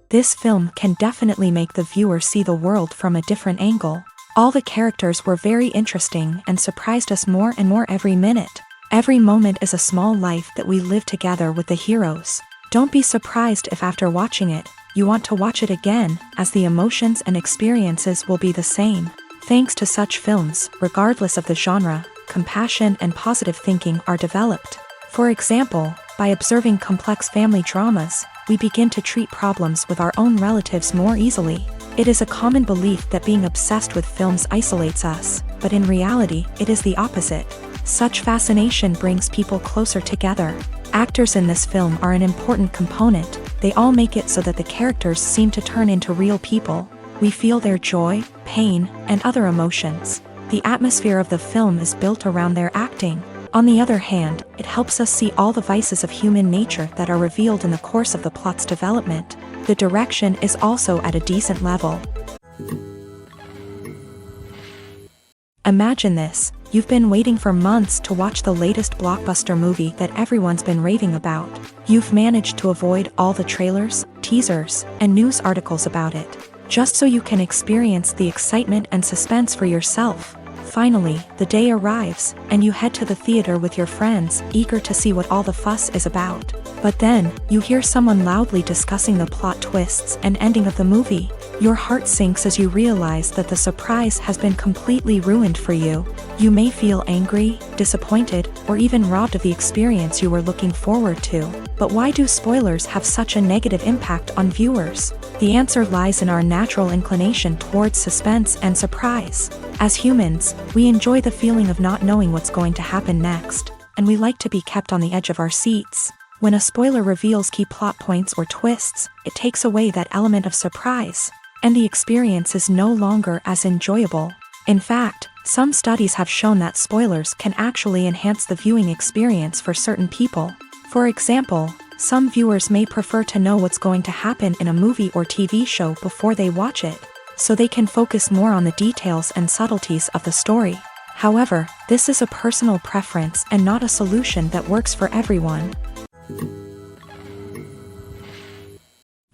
This film can definitely make the viewer see the world from a different angle. All the characters were very interesting and surprised us more and more every minute. Every moment is a small life that we live together with the heroes. Don't be surprised if after watching it, you want to watch it again, as the emotions and experiences will be the same. Thanks to such films, regardless of the genre, compassion and positive thinking are developed. For example, by observing complex family dramas, we begin to treat problems with our own relatives more easily. It is a common belief that being obsessed with films isolates us, but in reality, it is the opposite. Such fascination brings people closer together. Actors in this film are an important component. They all make it so that the characters seem to turn into real people. We feel their joy, pain, and other emotions. The atmosphere of the film is built around their acting. On the other hand, it helps us see all the vices of human nature that are revealed in the course of the plot's development. The direction is also at a decent level. Imagine this. You've been waiting for months to watch the latest blockbuster movie that everyone's been raving about. You've managed to avoid all the trailers, teasers, and news articles about it, just so you can experience the excitement and suspense for yourself. Finally, the day arrives, and you head to the theater with your friends, eager to see what all the fuss is about. But then, you hear someone loudly discussing the plot twists and ending of the movie. Your heart sinks as you realize that the surprise has been completely ruined for you. You may feel angry, disappointed, or even robbed of the experience you were looking forward to. But why do spoilers have such a negative impact on viewers? The answer lies in our natural inclination towards suspense and surprise. As humans, we enjoy the feeling of not knowing what's going to happen next, and we like to be kept on the edge of our seats. When a spoiler reveals key plot points or twists, it takes away that element of surprise, and the experience is no longer as enjoyable. In fact, some studies have shown that spoilers can actually enhance the viewing experience for certain people. For example, some viewers may prefer to know what's going to happen in a movie or TV show before they watch it, so they can focus more on the details and subtleties of the story. However, this is a personal preference and not a solution that works for everyone.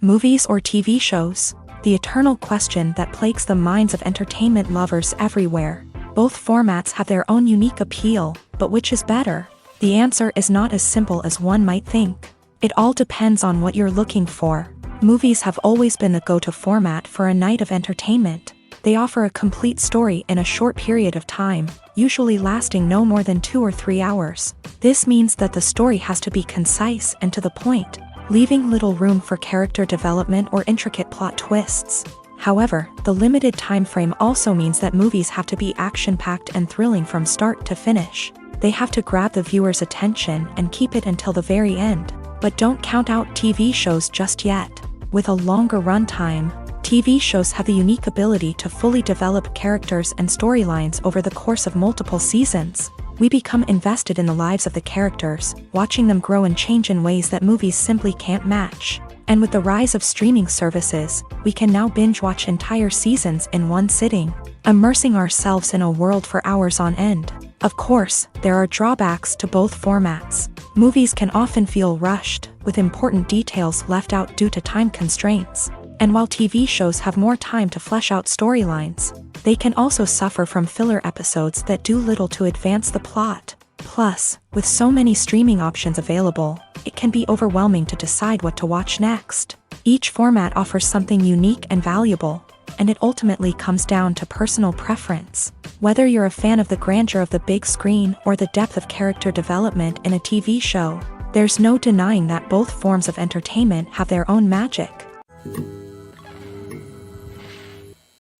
Movies or TV shows? The eternal question that plagues the minds of entertainment lovers everywhere. Both formats have their own unique appeal, but which is better? The answer is not as simple as one might think. It all depends on what you're looking for. Movies have always been the go-to format for a night of entertainment. They offer a complete story in a short period of time, usually lasting no more than 2 or 3 hours. This means that the story has to be concise and to the point, leaving little room for character development or intricate plot twists. However, the limited time frame also means that movies have to be action-packed and thrilling from start to finish. They have to grab the viewer's attention and keep it until the very end. But don't count out TV shows just yet. With a longer runtime, TV shows have the unique ability to fully develop characters and storylines over the course of multiple seasons. We become invested in the lives of the characters, watching them grow and change in ways that movies simply can't match. And with the rise of streaming services, we can now binge-watch entire seasons in one sitting, immersing ourselves in a world for hours on end. Of course, there are drawbacks to both formats. Movies can often feel rushed, with important details left out due to time constraints. And while TV shows have more time to flesh out storylines, they can also suffer from filler episodes that do little to advance the plot. Plus, with so many streaming options available, it can be overwhelming to decide what to watch next. Each format offers something unique and valuable, and it ultimately comes down to personal preference. Whether you're a fan of the grandeur of the big screen or the depth of character development in a TV show, there's no denying that both forms of entertainment have their own magic.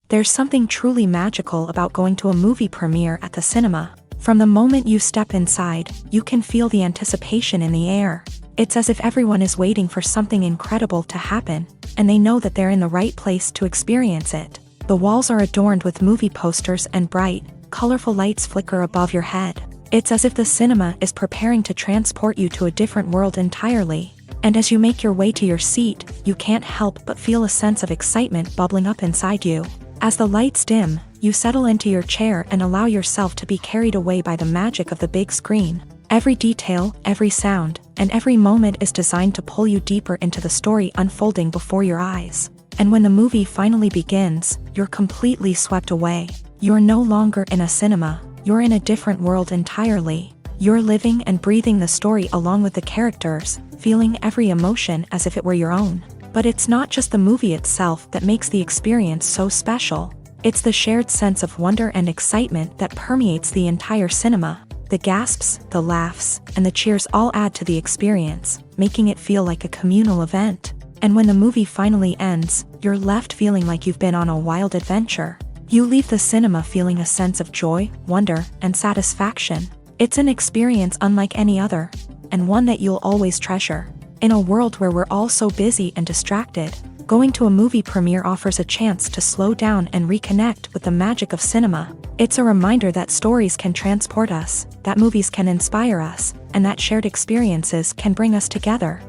There's something truly magical about going to a movie premiere at the cinema. From the moment you step inside, you can feel the anticipation in the air. It's as if everyone is waiting for something incredible to happen, and they know that they're in the right place to experience it. The walls are adorned with movie posters and bright, colorful lights flicker above your head. It's as if the cinema is preparing to transport you to a different world entirely. And as you make your way to your seat, you can't help but feel a sense of excitement bubbling up inside you. As the lights dim, you settle into your chair and allow yourself to be carried away by the magic of the big screen. Every detail, every sound, and every moment is designed to pull you deeper into the story unfolding before your eyes. And when the movie finally begins, you're completely swept away. You're no longer in a cinema, you're in a different world entirely. You're living and breathing the story along with the characters, feeling every emotion as if it were your own. But it's not just the movie itself that makes the experience so special. It's the shared sense of wonder and excitement that permeates the entire cinema. The gasps, the laughs, and the cheers all add to the experience, making it feel like a communal event. And when the movie finally ends, you're left feeling like you've been on a wild adventure. You leave the cinema feeling a sense of joy, wonder, and satisfaction. It's an experience unlike any other, and one that you'll always treasure. In a world where we're all so busy and distracted, going to a movie premiere offers a chance to slow down and reconnect with the magic of cinema. It's a reminder that stories can transport us, that movies can inspire us, and that shared experiences can bring us together.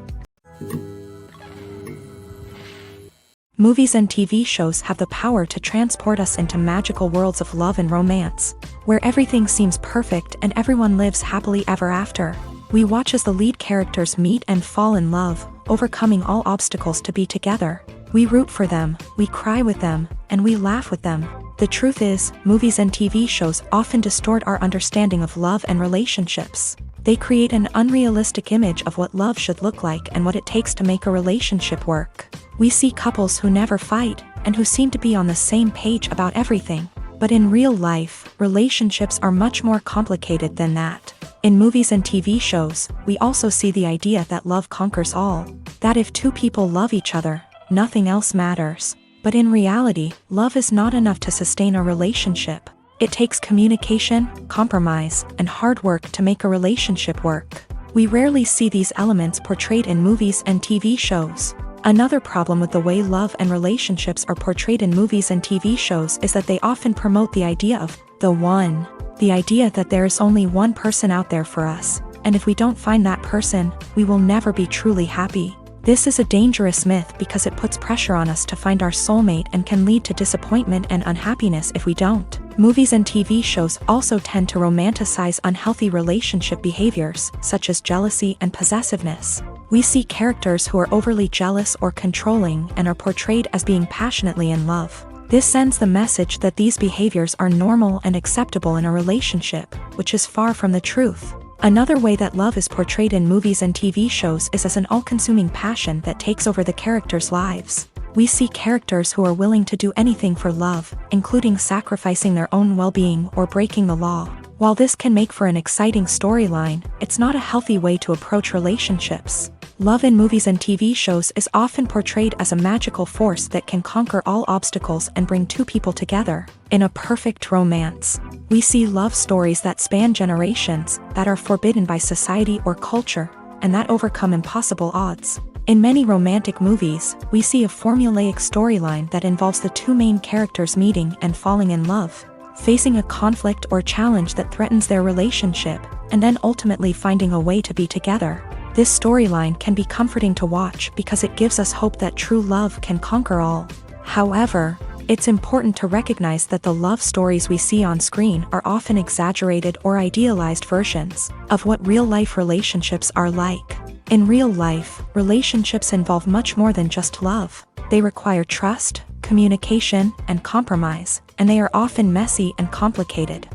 Movies and TV shows have the power to transport us into magical worlds of love and romance, where everything seems perfect and everyone lives happily ever after. We watch as the lead characters meet and fall in love, overcoming all obstacles to be together. We root for them, we cry with them, and we laugh with them. The truth is, movies and TV shows often distort our understanding of love and relationships. They create an unrealistic image of what love should look like and what it takes to make a relationship work. We see couples who never fight, and who seem to be on the same page about everything. But in real life, relationships are much more complicated than that. In movies and TV shows, we also see the idea that love conquers all. That if two people love each other, nothing else matters. But in reality, love is not enough to sustain a relationship. It takes communication, compromise, and hard work to make a relationship work. We rarely see these elements portrayed in movies and TV shows. Another problem with the way love and relationships are portrayed in movies and TV shows is that they often promote the idea of the one. The idea that there is only one person out there for us, and if we don't find that person, we will never be truly happy. This is a dangerous myth because it puts pressure on us to find our soulmate and can lead to disappointment and unhappiness if we don't. Movies and TV shows also tend to romanticize unhealthy relationship behaviors, such as jealousy and possessiveness. We see characters who are overly jealous or controlling and are portrayed as being passionately in love. This sends the message that these behaviors are normal and acceptable in a relationship, which is far from the truth. Another way that love is portrayed in movies and TV shows is as an all-consuming passion that takes over the characters' lives. We see characters who are willing to do anything for love, including sacrificing their own well-being or breaking the law. While this can make for an exciting storyline, it's not a healthy way to approach relationships. Love in movies and TV shows is often portrayed as a magical force that can conquer all obstacles and bring two people together. In a perfect romance, we see love stories that span generations, that are forbidden by society or culture, and that overcome impossible odds. In many romantic movies, we see a formulaic storyline that involves the two main characters meeting and falling in love, facing a conflict or challenge that threatens their relationship, and then ultimately finding a way to be together. This storyline can be comforting to watch because it gives us hope that true love can conquer all. However, it's important to recognize that the love stories we see on screen are often exaggerated or idealized versions of what real-life relationships are like. In real life, relationships involve much more than just love. They require trust, communication, and compromise, and they are often messy and complicated.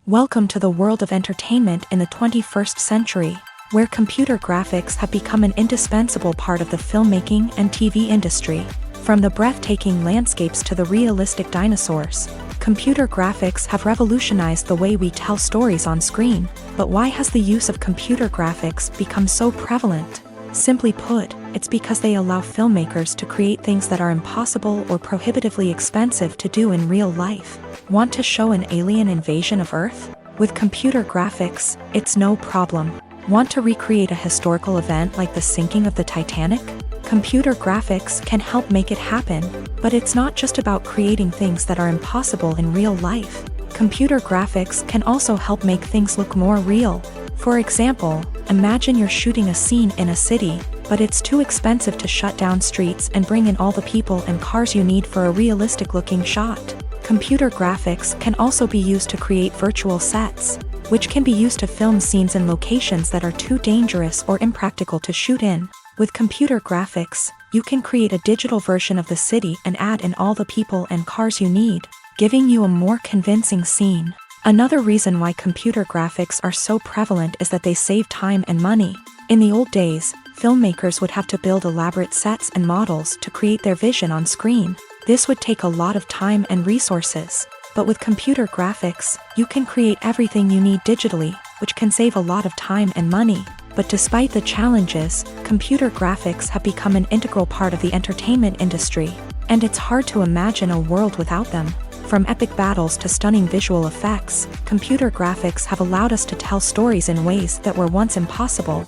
Welcome to the world of entertainment in the 21st century, where computer graphics have become an indispensable part of the filmmaking and TV industry. From the breathtaking landscapes to the realistic dinosaurs, computer graphics have revolutionized the way we tell stories on screen. But why has the use of computer graphics become so prevalent? Simply put, it's because they allow filmmakers to create things that are impossible or prohibitively expensive to do in real life. Want to show an alien invasion of Earth? With computer graphics, it's no problem. Want to recreate a historical event like the sinking of the Titanic? Computer graphics can help make it happen, but it's not just about creating things that are impossible in real life. Computer graphics can also help make things look more real. For example, imagine you're shooting a scene in a city, but it's too expensive to shut down streets and bring in all the people and cars you need for a realistic-looking shot. Computer graphics can also be used to create virtual sets, which can be used to film scenes in locations that are too dangerous or impractical to shoot in. With computer graphics, you can create a digital version of the city and add in all the people and cars you need, giving you a more convincing scene. Another reason why computer graphics are so prevalent is that they save time and money. In the old days, filmmakers would have to build elaborate sets and models to create their vision on screen. This would take a lot of time and resources. But with computer graphics, you can create everything you need digitally, which can save a lot of time and money. But despite the challenges, computer graphics have become an integral part of the entertainment industry, and it's hard to imagine a world without them. From epic battles to stunning visual effects, computer graphics have allowed us to tell stories in ways that were once impossible.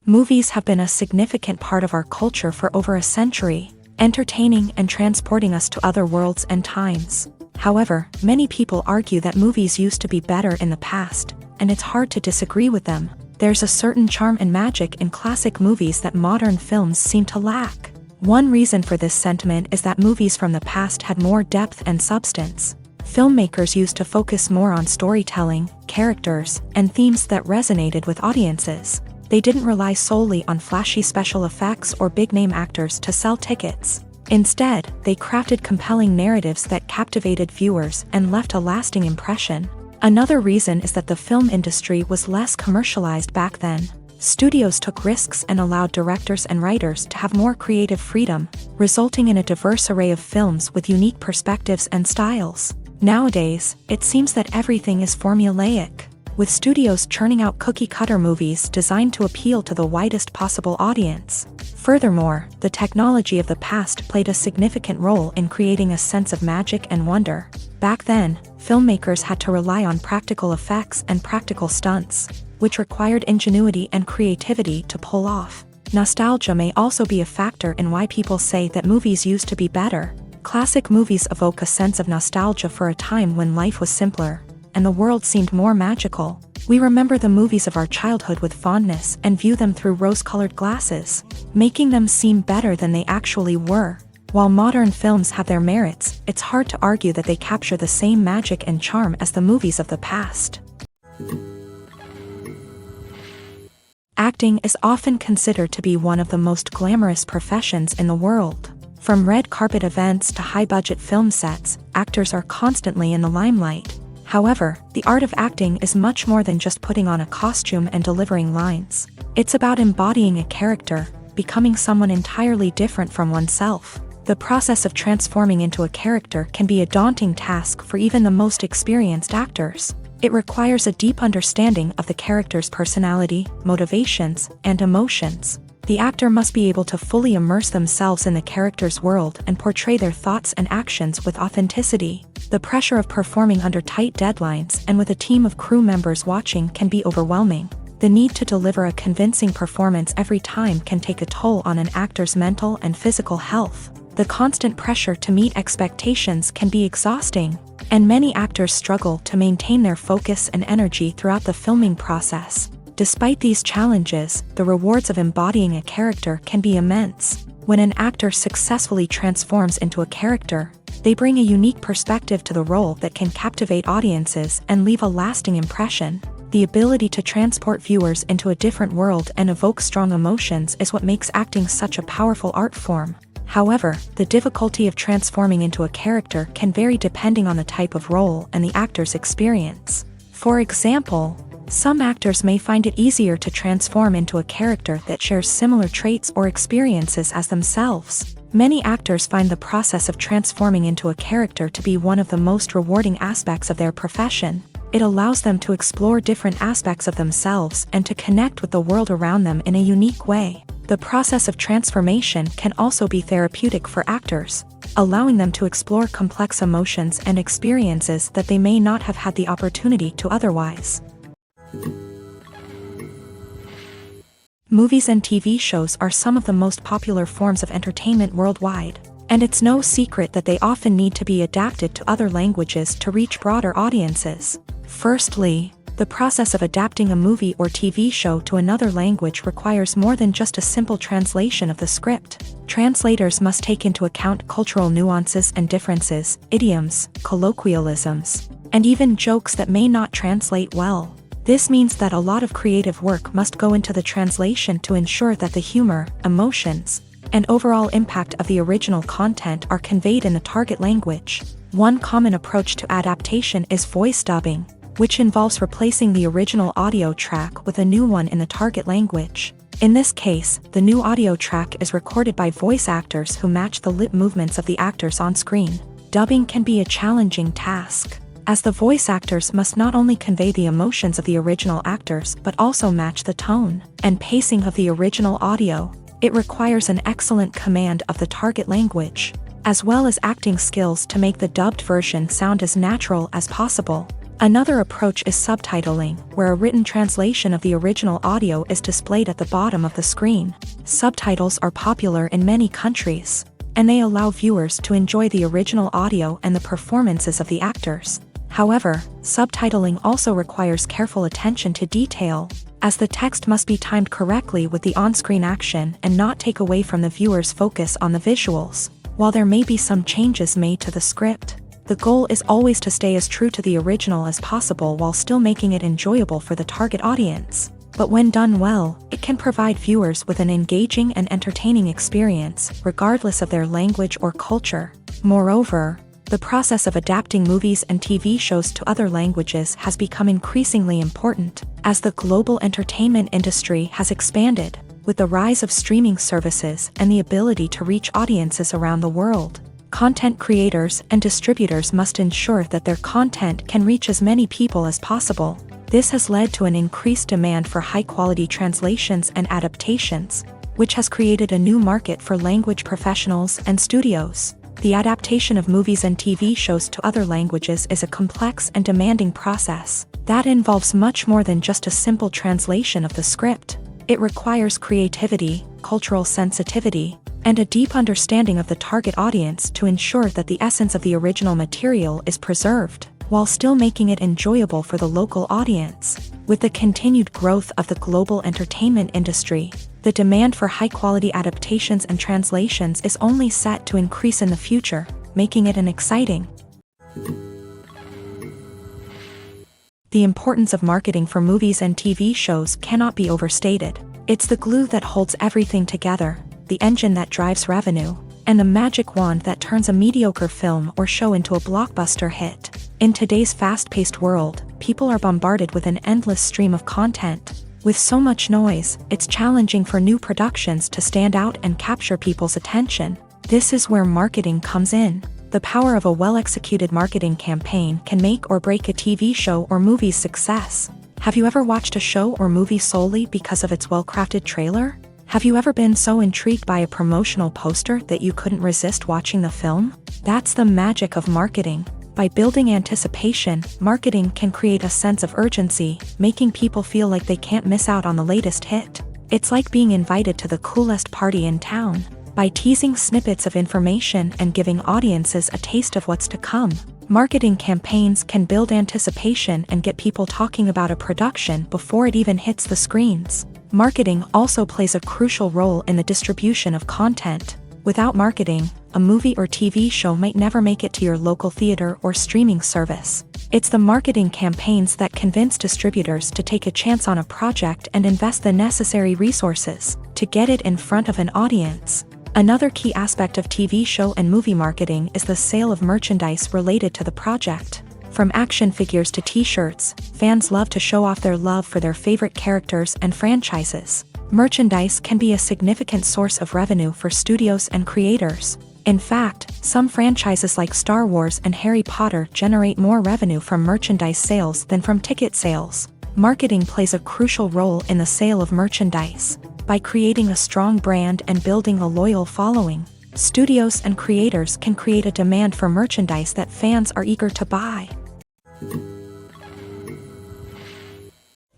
Movies have been a significant part of our culture for over a century, entertaining and transporting us to other worlds and times. However, many people argue that movies used to be better in the past, and it's hard to disagree with them. There's a certain charm and magic in classic movies that modern films seem to lack. One reason for this sentiment is that movies from the past had more depth and substance. Filmmakers used to focus more on storytelling, characters, and themes that resonated with audiences. They didn't rely solely on flashy special effects or big-name actors to sell tickets. Instead, they crafted compelling narratives that captivated viewers and left a lasting impression. Another reason is that the film industry was less commercialized back then. Studios took risks and allowed directors and writers to have more creative freedom, resulting in a diverse array of films with unique perspectives and styles. Nowadays, it seems that everything is formulaic, with studios churning out cookie-cutter movies designed to appeal to the widest possible audience. Furthermore, the technology of the past played a significant role in creating a sense of magic and wonder. Back then, filmmakers had to rely on practical effects and practical stunts, which required ingenuity and creativity to pull off. Nostalgia may also be a factor in why people say that movies used to be better. Classic movies evoke a sense of nostalgia for a time when life was simpler, and the world seemed more magical. We remember the movies of our childhood with fondness and view them through rose-colored glasses, making them seem better than they actually were. While modern films have their merits, it's hard to argue that they capture the same magic and charm as the movies of the past. Acting is often considered to be one of the most glamorous professions in the world. From red carpet events to high-budget film sets, actors are constantly in the limelight. However, the art of acting is much more than just putting on a costume and delivering lines. It's about embodying a character, becoming someone entirely different from oneself. The process of transforming into a character can be a daunting task for even the most experienced actors. It requires a deep understanding of the character's personality, motivations, and emotions. The actor must be able to fully immerse themselves in the character's world and portray their thoughts and actions with authenticity. The pressure of performing under tight deadlines and with a team of crew members watching can be overwhelming. The need to deliver a convincing performance every time can take a toll on an actor's mental and physical health. The constant pressure to meet expectations can be exhausting, and many actors struggle to maintain their focus and energy throughout the filming process. Despite these challenges, the rewards of embodying a character can be immense. When an actor successfully transforms into a character, they bring a unique perspective to the role that can captivate audiences and leave a lasting impression. The ability to transport viewers into a different world and evoke strong emotions is what makes acting such a powerful art form. However, the difficulty of transforming into a character can vary depending on the type of role and the actor's experience. For example, some actors may find it easier to transform into a character that shares similar traits or experiences as themselves. Many actors find the process of transforming into a character to be one of the most rewarding aspects of their profession. It allows them to explore different aspects of themselves and to connect with the world around them in a unique way. The process of transformation can also be therapeutic for actors, allowing them to explore complex emotions and experiences that they may not have had the opportunity to otherwise. Movies and TV shows are some of the most popular forms of entertainment worldwide, and it's no secret that they often need to be adapted to other languages to reach broader audiences. Firstly, The process of adapting a movie or TV show to another language requires more than just a simple translation of the script. Translators must take into account cultural nuances and differences, idioms, colloquialisms, and even jokes that may not translate well. This means that a lot of creative work must go into the translation to ensure that the humor, emotions, and overall impact of the original content are conveyed in the target language. One common approach to adaptation is voice dubbing, which involves replacing the original audio track with a new one in the target language. In this case, the new audio track is recorded by voice actors who match the lip movements of the actors on screen. Dubbing can be a challenging task, as the voice actors must not only convey the emotions of the original actors but also match the tone and pacing of the original audio. It requires an excellent command of the target language, as well as acting skills to make the dubbed version sound as natural as possible. Another approach is subtitling, where a written translation of the original audio is displayed at the bottom of the screen. Subtitles are popular in many countries, and they allow viewers to enjoy the original audio and the performances of the actors. However, subtitling also requires careful attention to detail, as the text must be timed correctly with the on-screen action and not take away from the viewer's focus on the visuals. While there may be some changes made to the script, the goal is always to stay as true to the original as possible while still making it enjoyable for the target audience. But when done well, it can provide viewers with an engaging and entertaining experience, regardless of their language or culture. Moreover, the process of adapting movies and TV shows to other languages has become increasingly important, as the global entertainment industry has expanded, with the rise of streaming services and the ability to reach audiences around the world. Content creators and distributors must ensure that their content can reach as many people as possible. This has led to an increased demand for high-quality translations and adaptations, which has created a new market for language professionals and studios. The adaptation of movies and TV shows to other languages is a complex and demanding process that involves much more than just a simple translation of the script. It requires creativity, cultural sensitivity, and a deep understanding of the target audience to ensure that the essence of the original material is preserved, while still making it enjoyable for the local audience. With the continued growth of the global entertainment industry, the demand for high-quality adaptations and translations is only set to increase in the future, making it an exciting. The importance of marketing for movies and TV shows cannot be overstated. It's the glue that holds everything together, the engine that drives revenue, and the magic wand that turns a mediocre film or show into a blockbuster hit. In today's fast-paced world, people are bombarded with an endless stream of content. With so much noise, it's challenging for new productions to stand out and capture people's attention. This is where marketing comes in. The power of a well-executed marketing campaign can make or break a TV show or movie's success. Have you ever watched a show or movie solely because of its well-crafted trailer? Have you ever been so intrigued by a promotional poster that you couldn't resist watching the film? That's the magic of marketing. By building anticipation, marketing can create a sense of urgency, making people feel like they can't miss out on the latest hit. It's like being invited to the coolest party in town. By teasing snippets of information and giving audiences a taste of what's to come, marketing campaigns can build anticipation and get people talking about a production before it even hits the screens. Marketing also plays a crucial role in the distribution of content. Without marketing, a movie or TV show might never make it to your local theater or streaming service. It's the marketing campaigns that convince distributors to take a chance on a project and invest the necessary resources to get it in front of an audience. Another key aspect of TV show and movie marketing is the sale of merchandise related to the project. From action figures to t-shirts, fans love to show off their love for their favorite characters and franchises. Merchandise can be a significant source of revenue for studios and creators. In fact, some franchises like Star Wars and Harry Potter generate more revenue from merchandise sales than from ticket sales. Marketing plays a crucial role in the sale of merchandise. By creating a strong brand and building a loyal following, studios and creators can create a demand for merchandise that fans are eager to buy.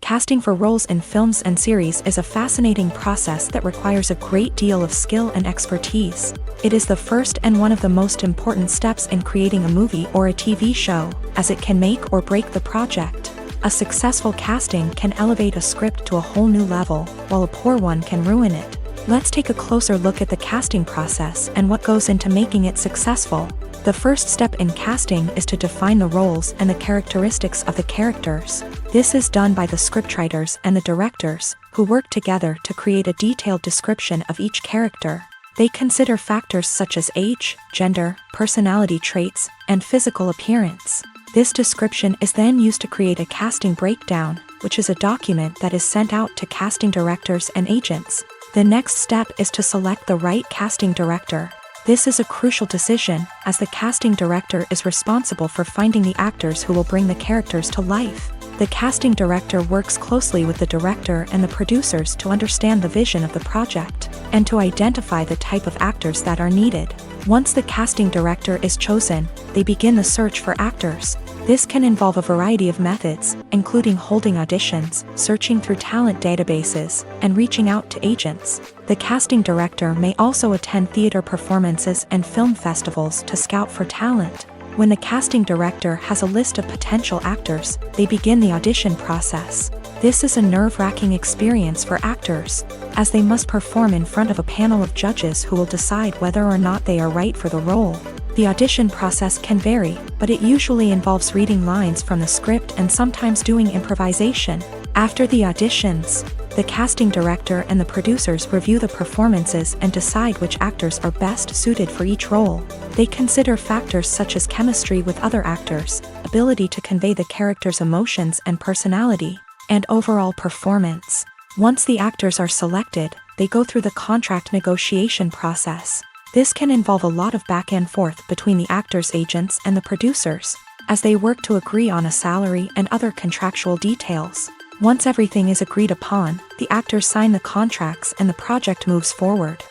Casting for roles in films and series is a fascinating process that requires a great deal of skill and expertise. It is the first and one of the most important steps in creating a movie or a TV show, as it can make or break the project. A successful casting can elevate a script to a whole new level, while a poor one can ruin it. Let's take a closer look at the casting process and what goes into making it successful. The first step in casting is to define the roles and the characteristics of the characters. This is done by the scriptwriters and the directors, who work together to create a detailed description of each character. They consider factors such as age, gender, personality traits, and physical appearance. This description is then used to create a casting breakdown, which is a document that is sent out to casting directors and agents. The next step is to select the right casting director. This is a crucial decision, as the casting director is responsible for finding the actors who will bring the characters to life. The casting director works closely with the director and the producers to understand the vision of the project, and to identify the type of actors that are needed. Once the casting director is chosen, they begin the search for actors. This can involve a variety of methods, including holding auditions, searching through talent databases, and reaching out to agents. The casting director may also attend theater performances and film festivals to scout for talent. When the casting director has a list of potential actors, they begin the audition process. This is a nerve-wracking experience for actors, as they must perform in front of a panel of judges who will decide whether or not they are right for the role. The audition process can vary, but it usually involves reading lines from the script and sometimes doing improvisation. After the auditions, the casting director and the producers review the performances and decide which actors are best suited for each role. They consider factors such as chemistry with other actors, ability to convey the character's emotions and personality, and overall performance. Once the actors are selected, they go through the contract negotiation process. This can involve a lot of back and forth between the actors' agents and the producers, as they work to agree on a salary and other contractual details. Once everything is agreed upon, the actors sign the contracts and the project moves forward.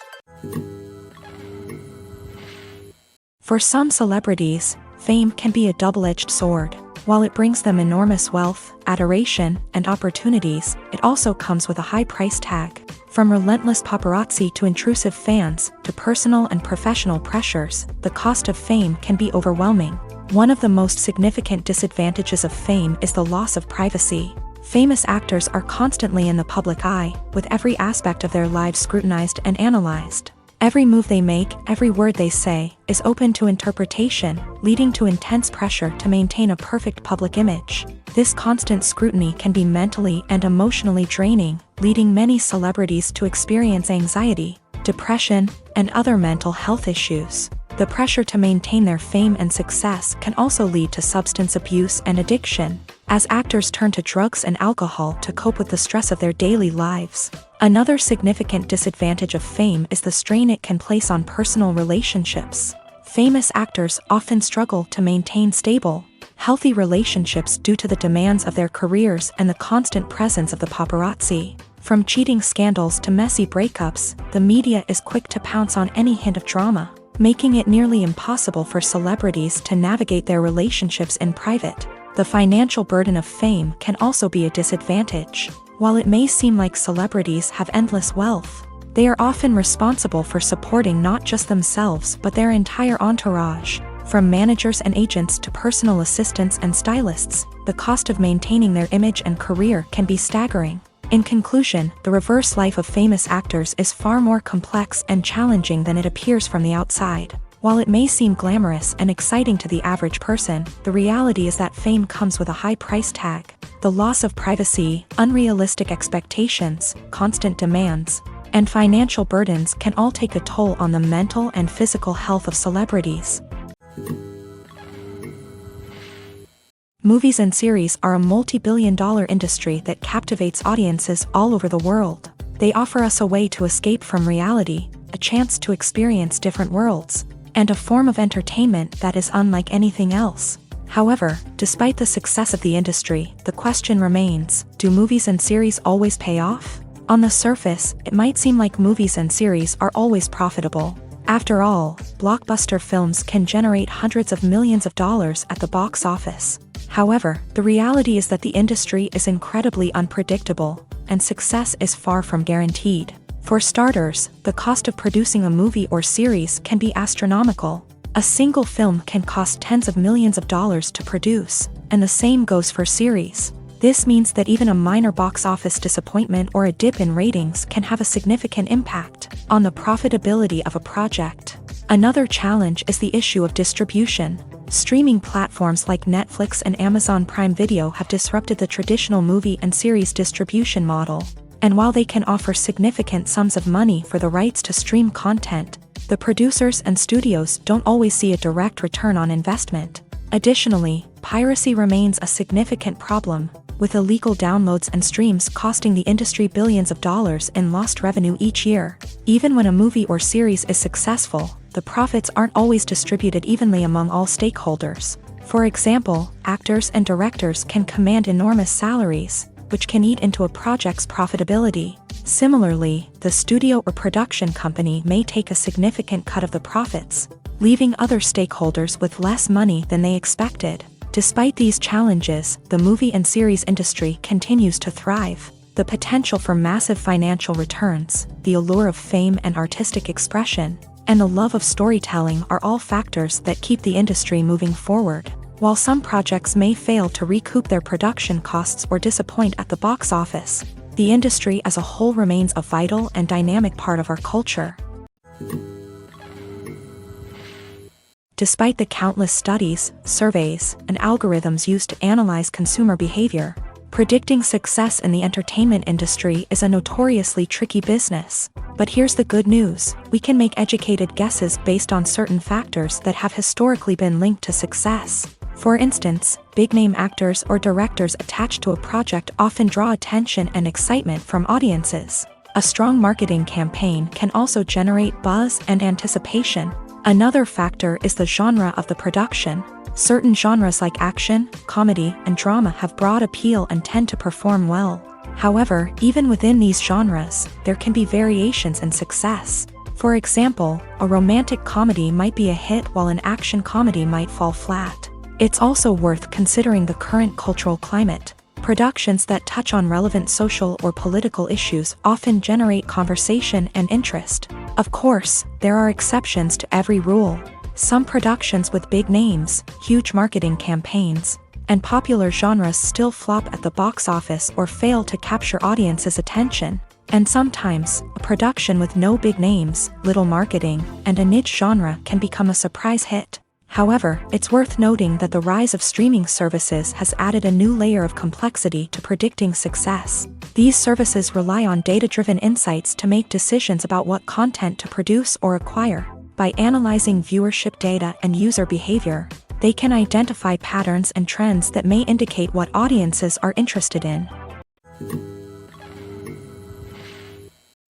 For some celebrities, fame can be a double-edged sword. While it brings them enormous wealth, adoration, and opportunities, it also comes with a high price tag. From relentless paparazzi to intrusive fans, to personal and professional pressures, the cost of fame can be overwhelming. One of the most significant disadvantages of fame is the loss of privacy. Famous actors are constantly in the public eye, with every aspect of their lives scrutinized and analyzed. Every move they make, every word they say, is open to interpretation, leading to intense pressure to maintain a perfect public image. This constant scrutiny can be mentally and emotionally draining, leading many celebrities to experience anxiety, depression, and other mental health issues. The pressure to maintain their fame and success can also lead to substance abuse and addiction, as actors turn to drugs and alcohol to cope with the stress of their daily lives. Another significant disadvantage of fame is the strain it can place on personal relationships. Famous actors often struggle to maintain stable, healthy relationships due to the demands of their careers and the constant presence of the paparazzi. From cheating scandals to messy breakups, the media is quick to pounce on any hint of drama, making it nearly impossible for celebrities to navigate their relationships in private. The financial burden of fame can also be a disadvantage. While it may seem like celebrities have endless wealth, they are often responsible for supporting not just themselves but their entire entourage. From managers and agents to personal assistants and stylists, the cost of maintaining their image and career can be staggering. In conclusion, the reverse life of famous actors is far more complex and challenging than it appears from the outside. While it may seem glamorous and exciting to the average person, the reality is that fame comes with a high price tag. The loss of privacy, unrealistic expectations, constant demands, and financial burdens can all take a toll on the mental and physical health of celebrities. Movies and series are a multi-billion-dollar industry that captivates audiences all over the world. They offer us a way to escape from reality, a chance to experience different worlds, and a form of entertainment that is unlike anything else. However, despite the success of the industry, the question remains, do movies and series always pay off? On the surface, it might seem like movies and series are always profitable. After all, blockbuster films can generate hundreds of millions of dollars at the box office. However, the reality is that the industry is incredibly unpredictable, and success is far from guaranteed. For starters, the cost of producing a movie or series can be astronomical. A single film can cost tens of millions of dollars to produce, and the same goes for series. This means that even a minor box office disappointment or a dip in ratings can have a significant impact on the profitability of a project. Another challenge is the issue of distribution. Streaming platforms like Netflix and Amazon Prime Video have disrupted the traditional movie and series distribution model. And while they can offer significant sums of money for the rights to stream content, the producers and studios don't always see a direct return on investment. Additionally, piracy remains a significant problem, with illegal downloads and streams costing the industry billions of dollars in lost revenue each year. Even when a movie or series is successful, the profits aren't always distributed evenly among all stakeholders. For example, actors and directors can command enormous salaries, which can eat into a project's profitability. Similarly, the studio or production company may take a significant cut of the profits, leaving other stakeholders with less money than they expected. Despite these challenges, the movie and series industry continues to thrive. The potential for massive financial returns, the allure of fame and artistic expression, and the love of storytelling are all factors that keep the industry moving forward. While some projects may fail to recoup their production costs or disappoint at the box office, the industry as a whole remains a vital and dynamic part of our culture. Despite the countless studies, surveys, and algorithms used to analyze consumer behavior, predicting success in the entertainment industry is a notoriously tricky business. But here's the good news: we can make educated guesses based on certain factors that have historically been linked to success. For instance, big-name actors or directors attached to a project often draw attention and excitement from audiences. A strong marketing campaign can also generate buzz and anticipation. Another factor is the genre of the production. Certain genres like action, comedy, and drama have broad appeal and tend to perform well. However, even within these genres, there can be variations in success. For example, a romantic comedy might be a hit while an action comedy might fall flat. It's also worth considering the current cultural climate. Productions that touch on relevant social or political issues often generate conversation and interest. Of course, there are exceptions to every rule. Some productions with big names, huge marketing campaigns, and popular genres still flop at the box office or fail to capture audiences' attention. And sometimes, a production with no big names, little marketing, and a niche genre can become a surprise hit. However, it's worth noting that the rise of streaming services has added a new layer of complexity to predicting success. These services rely on data-driven insights to make decisions about what content to produce or acquire. By analyzing viewership data and user behavior, they can identify patterns and trends that may indicate what audiences are interested in.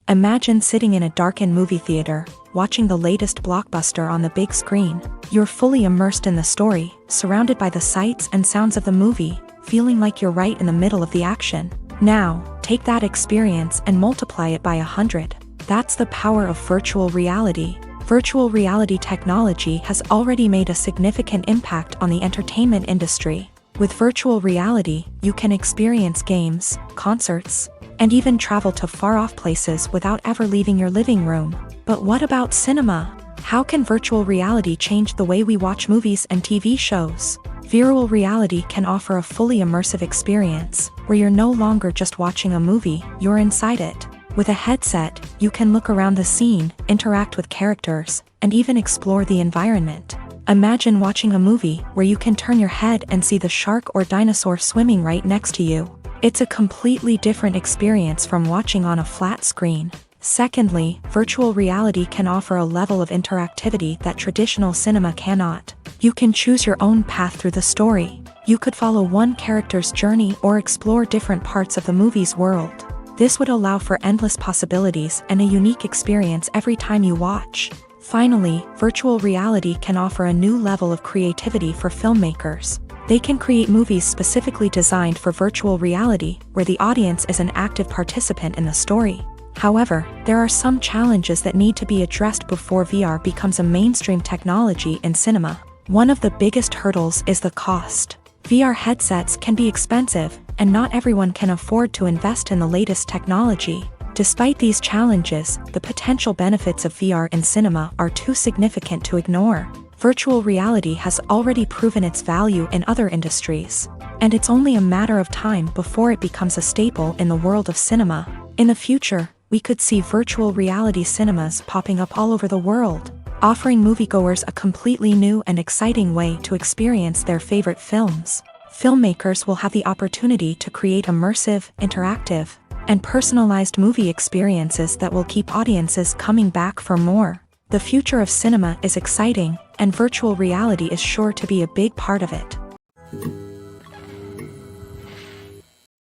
Imagine sitting in a darkened movie theater, watching the latest blockbuster on the big screen. You're fully immersed in the story, surrounded by the sights and sounds of the movie, feeling like you're right in the middle of the action. Now, take that experience and multiply it by 100. That's the power of virtual reality. Virtual reality technology has already made a significant impact on the entertainment industry. With virtual reality, you can experience games, concerts, and even travel to far-off places without ever leaving your living room. But what about cinema? How can virtual reality change the way we watch movies and TV shows? Virtual reality can offer a fully immersive experience, where you're no longer just watching a movie, you're inside it. With a headset, you can look around the scene, interact with characters, and even explore the environment. Imagine watching a movie where you can turn your head and see the shark or dinosaur swimming right next to you. It's a completely different experience from watching on a flat screen. Secondly, virtual reality can offer a level of interactivity that traditional cinema cannot. You can choose your own path through the story. You could follow one character's journey or explore different parts of the movie's world. This would allow for endless possibilities and a unique experience every time you watch. Finally, virtual reality can offer a new level of creativity for filmmakers. They can create movies specifically designed for virtual reality, where the audience is an active participant in the story. However, there are some challenges that need to be addressed before VR becomes a mainstream technology in cinema. One of the biggest hurdles is the cost. VR headsets can be expensive, and not everyone can afford to invest in the latest technology. Despite these challenges, the potential benefits of VR in cinema are too significant to ignore. Virtual reality has already proven its value in other industries, and it's only a matter of time before it becomes a staple in the world of cinema. In the future, we could see virtual reality cinemas popping up all over the world, offering moviegoers a completely new and exciting way to experience their favorite films. Filmmakers will have the opportunity to create immersive, interactive, and personalized movie experiences that will keep audiences coming back for more. The future of cinema is exciting, and virtual reality is sure to be a big part of it.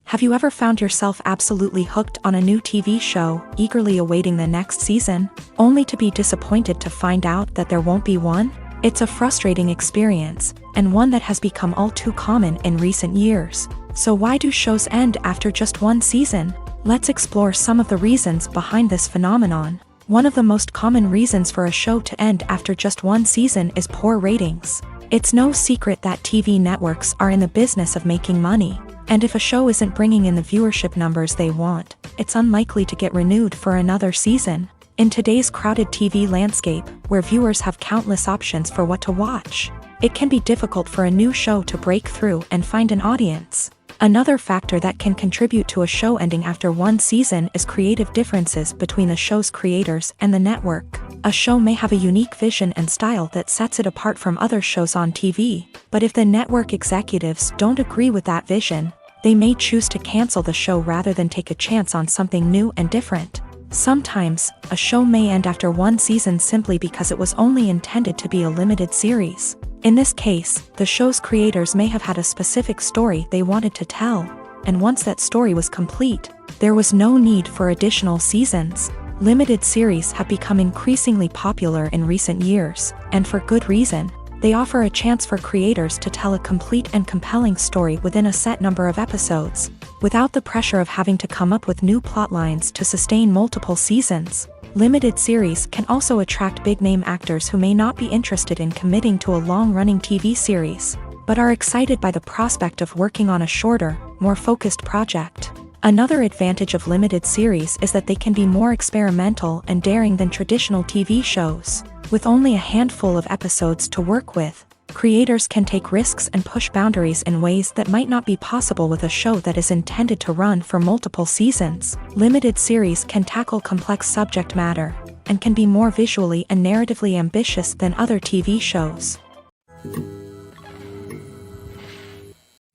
Have you ever found yourself absolutely hooked on a new TV show, eagerly awaiting the next season, only to be disappointed to find out that there won't be one? It's a frustrating experience, and one that has become all too common in recent years. So why do shows end after just one season? Let's explore some of the reasons behind this phenomenon. One of the most common reasons for a show to end after just one season is poor ratings. It's no secret that TV networks are in the business of making money, and if a show isn't bringing in the viewership numbers they want, it's unlikely to get renewed for another season. In today's crowded TV landscape, where viewers have countless options for what to watch, it can be difficult for a new show to break through and find an audience. Another factor that can contribute to a show ending after one season is creative differences between the show's creators and the network. A show may have a unique vision and style that sets it apart from other shows on TV, but if the network executives don't agree with that vision, they may choose to cancel the show rather than take a chance on something new and different. Sometimes, a show may end after one season simply because it was only intended to be a limited series. In this case, the show's creators may have had a specific story they wanted to tell, and once that story was complete, there was no need for additional seasons. Limited series have become increasingly popular in recent years, and for good reason. They offer a chance for creators to tell a complete and compelling story within a set number of episodes, without the pressure of having to come up with new plotlines to sustain multiple seasons. Limited series can also attract big-name actors who may not be interested in committing to a long-running TV series, but are excited by the prospect of working on a shorter, more focused project. Another advantage of limited series is that they can be more experimental and daring than traditional TV shows. With only a handful of episodes to work with, creators can take risks and push boundaries in ways that might not be possible with a show that is intended to run for multiple seasons. Limited series can tackle complex subject matter, and can be more visually and narratively ambitious than other TV shows.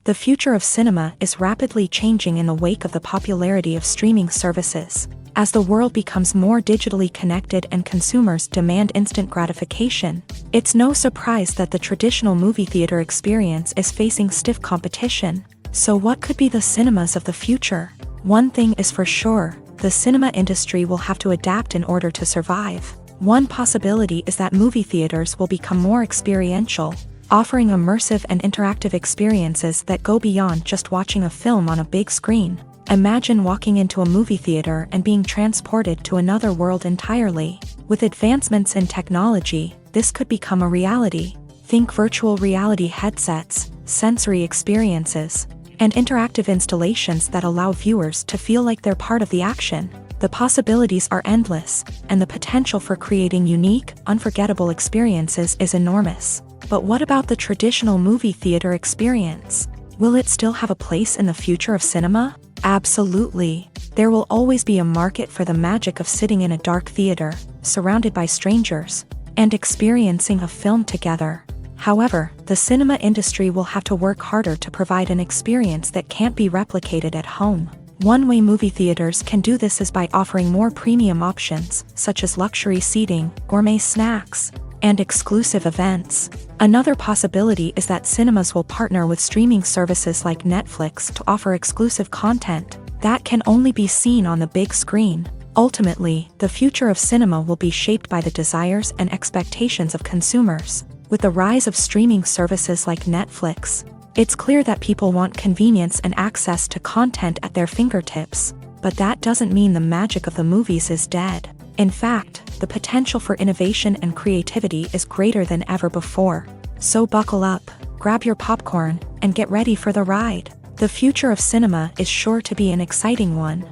The future of cinema is rapidly changing in the wake of the popularity of streaming services. As the world becomes more digitally connected and consumers demand instant gratification, it's no surprise that the traditional movie theater experience is facing stiff competition. So what could be the cinemas of the future? One thing is for sure, the cinema industry will have to adapt in order to survive. One possibility is that movie theaters will become more experiential, offering immersive and interactive experiences that go beyond just watching a film on a big screen. Imagine walking into a movie theater and being transported to another world entirely. With advancements in technology, this could become a reality. Think virtual reality headsets, sensory experiences, and interactive installations that allow viewers to feel like they're part of the action. The possibilities are endless, and the potential for creating unique, unforgettable experiences is enormous. But what about the traditional movie theater experience? Will it still have a place in the future of cinema? Absolutely. There will always be a market for the magic of sitting in a dark theater, surrounded by strangers, and experiencing a film together. However, the cinema industry will have to work harder to provide an experience that can't be replicated at home. One way movie theaters can do this is by offering more premium options, such as luxury seating, gourmet snacks, and exclusive events. Another possibility is that cinemas will partner with streaming services like Netflix to offer exclusive content that can only be seen on the big screen. Ultimately, the future of cinema will be shaped by the desires and expectations of consumers. With the rise of streaming services like Netflix, it's clear that people want convenience and access to content at their fingertips, but that doesn't mean the magic of the movies is dead. In fact, the potential for innovation and creativity is greater than ever before. So buckle up, grab your popcorn, and get ready for the ride. The future of cinema is sure to be an exciting one.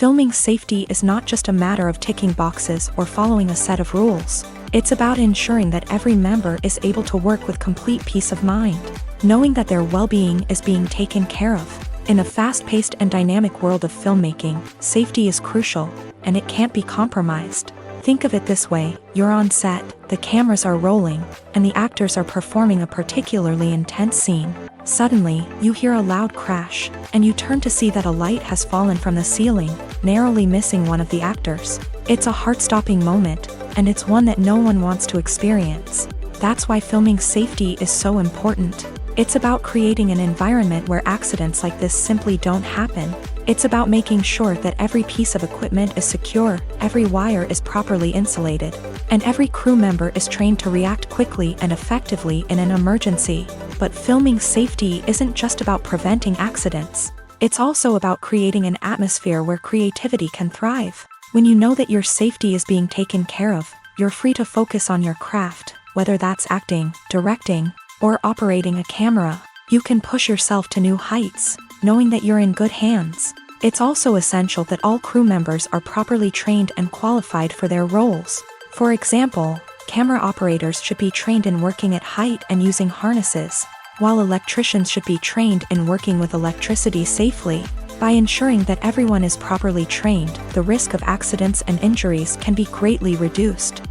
Filming safety is not just a matter of ticking boxes or following a set of rules. It's about ensuring that every member is able to work with complete peace of mind, knowing that their well-being is being taken care of. In a fast-paced and dynamic world of filmmaking, safety is crucial, and it can't be compromised. Think of it this way: you're on set, the cameras are rolling, and the actors are performing a particularly intense scene. Suddenly, you hear a loud crash, and you turn to see that a light has fallen from the ceiling, narrowly missing one of the actors. It's a heart-stopping moment, and it's one that no one wants to experience. That's why filming safety is so important. It's about creating an environment where accidents like this simply don't happen. It's about making sure that every piece of equipment is secure, every wire is properly insulated, and every crew member is trained to react quickly and effectively in an emergency. But filming safety isn't just about preventing accidents. It's also about creating an atmosphere where creativity can thrive. When you know that your safety is being taken care of, you're free to focus on your craft, whether that's acting, directing, or operating a camera. You can push yourself to new heights, knowing that you're in good hands. It's also essential that all crew members are properly trained and qualified for their roles. For example, camera operators should be trained in working at height and using harnesses, while electricians should be trained in working with electricity safely. By ensuring that everyone is properly trained, the risk of accidents and injuries can be greatly reduced.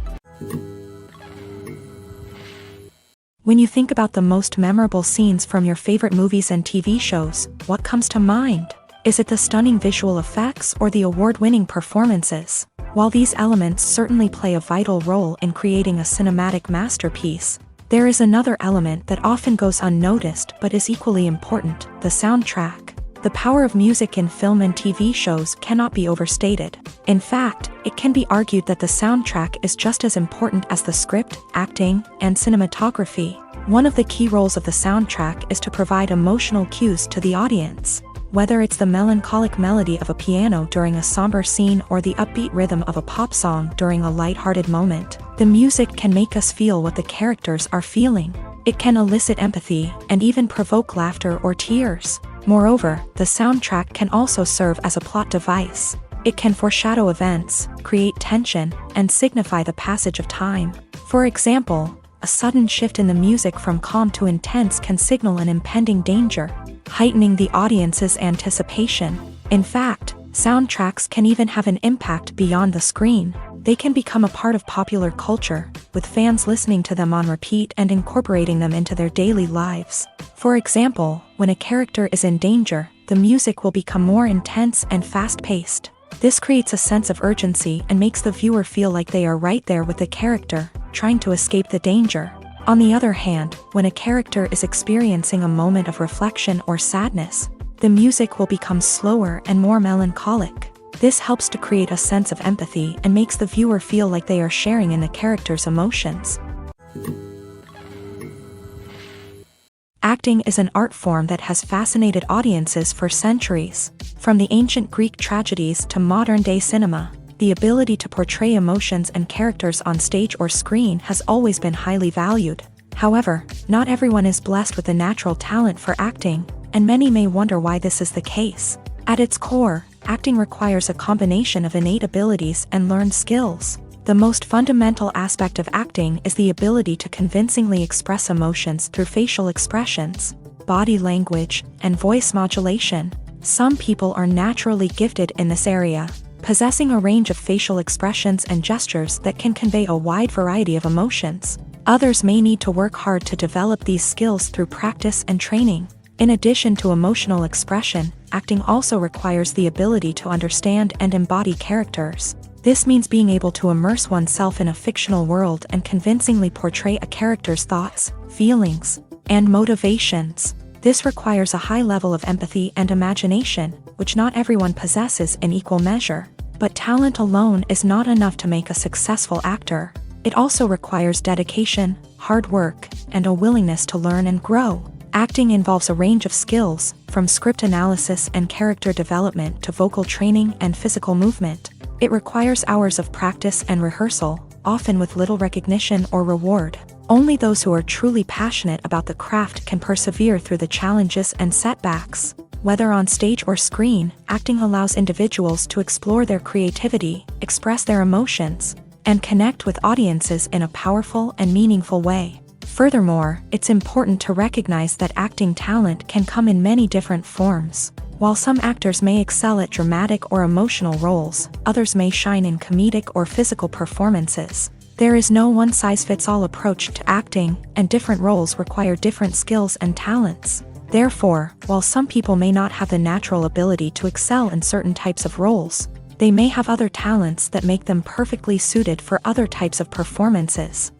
When you think about the most memorable scenes from your favorite movies and TV shows, what comes to mind? Is it the stunning visual effects or the award-winning performances? While these elements certainly play a vital role in creating a cinematic masterpiece, there is another element that often goes unnoticed but is equally important: the soundtrack. The power of music in film and TV shows cannot be overstated. In fact, it can be argued that the soundtrack is just as important as the script, acting, and cinematography. One of the key roles of the soundtrack is to provide emotional cues to the audience. Whether it's the melancholic melody of a piano during a somber scene or the upbeat rhythm of a pop song during a lighthearted moment, the music can make us feel what the characters are feeling. It can elicit empathy and even provoke laughter or tears. Moreover, the soundtrack can also serve as a plot device. It can foreshadow events, create tension, and signify the passage of time. For example, a sudden shift in the music from calm to intense can signal an impending danger, heightening the audience's anticipation. In fact, soundtracks can even have an impact beyond the screen. They can become a part of popular culture, with fans listening to them on repeat and incorporating them into their daily lives. For example, when a character is in danger, the music will become more intense and fast-paced. This creates a sense of urgency and makes the viewer feel like they are right there with the character, trying to escape the danger. On the other hand, when a character is experiencing a moment of reflection or sadness, the music will become slower and more melancholic. This helps to create a sense of empathy and makes the viewer feel like they are sharing in the character's emotions. Acting is an art form that has fascinated audiences for centuries. From the ancient Greek tragedies to modern-day cinema, the ability to portray emotions and characters on stage or screen has always been highly valued. However, not everyone is blessed with the natural talent for acting, and many may wonder why this is the case. At its core, acting requires a combination of innate abilities and learned skills. The most fundamental aspect of acting is the ability to convincingly express emotions through facial expressions, body language, and voice modulation. Some people are naturally gifted in this area, possessing a range of facial expressions and gestures that can convey a wide variety of emotions. Others may need to work hard to develop these skills through practice and training. In addition to emotional expression, acting also requires the ability to understand and embody characters. This means being able to immerse oneself in a fictional world and convincingly portray a character's thoughts, feelings, and motivations. This requires a high level of empathy and imagination, which not everyone possesses in equal measure. But talent alone is not enough to make a successful actor. It also requires dedication, hard work, and a willingness to learn and grow. Acting involves a range of skills, from script analysis and character development to vocal training and physical movement. It requires hours of practice and rehearsal, often with little recognition or reward. Only those who are truly passionate about the craft can persevere through the challenges and setbacks. Whether on stage or screen, acting allows individuals to explore their creativity, express their emotions, and connect with audiences in a powerful and meaningful way. Furthermore, it's important to recognize that acting talent can come in many different forms. While some actors may excel at dramatic or emotional roles, others may shine in comedic or physical performances. There is no one-size-fits-all approach to acting, and different roles require different skills and talents. Therefore, while some people may not have the natural ability to excel in certain types of roles, they may have other talents that make them perfectly suited for other types of performances.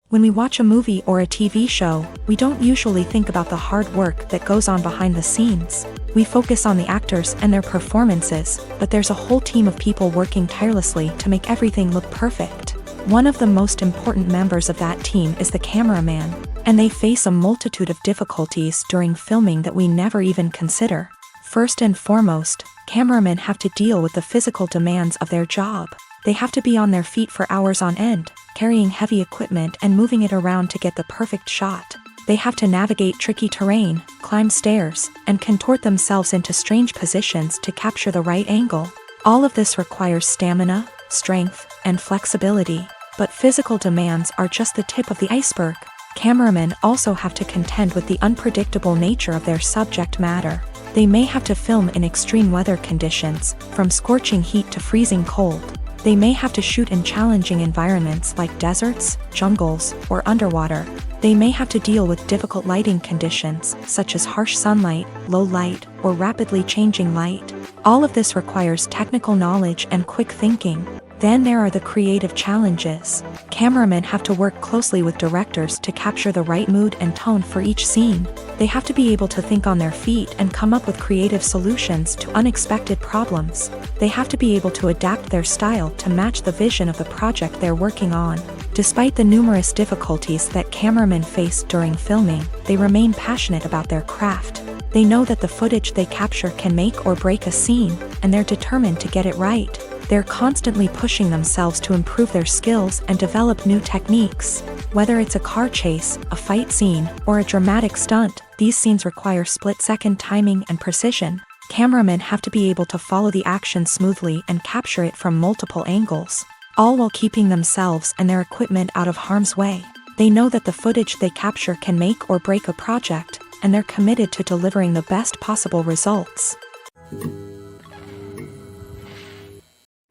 When we watch a movie or a TV show, we don't usually think about the hard work that goes on behind the scenes. We focus on the actors and their performances, but there's a whole team of people working tirelessly to make everything look perfect. One of the most important members of that team is the cameraman, and they face a multitude of difficulties during filming that we never even consider. First and foremost, cameramen have to deal with the physical demands of their job. They have to be on their feet for hours on end, carrying heavy equipment and moving it around to get the perfect shot. They have to navigate tricky terrain, climb stairs, and contort themselves into strange positions to capture the right angle. All of this requires stamina, strength, and flexibility. But physical demands are just the tip of the iceberg. Cameramen also have to contend with the unpredictable nature of their subject matter. They may have to film in extreme weather conditions, from scorching heat to freezing cold. They may have to shoot in challenging environments like deserts, jungles, or underwater. They may have to deal with difficult lighting conditions, such as harsh sunlight, low light, or rapidly changing light. All of this requires technical knowledge and quick thinking. Then there are the creative challenges. Cameramen have to work closely with directors to capture the right mood and tone for each scene. They have to be able to think on their feet and come up with creative solutions to unexpected problems. They have to be able to adapt their style to match the vision of the project they're working on. Despite the numerous difficulties that cameramen face during filming, they remain passionate about their craft. They know that the footage they capture can make or break a scene, and they're determined to get it right. They're constantly pushing themselves to improve their skills and develop new techniques. Whether it's a car chase, a fight scene, or a dramatic stunt, these scenes require split-second timing and precision. Cameramen have to be able to follow the action smoothly and capture it from multiple angles, all while keeping themselves and their equipment out of harm's way. They know that the footage they capture can make or break a project, and they're committed to delivering the best possible results.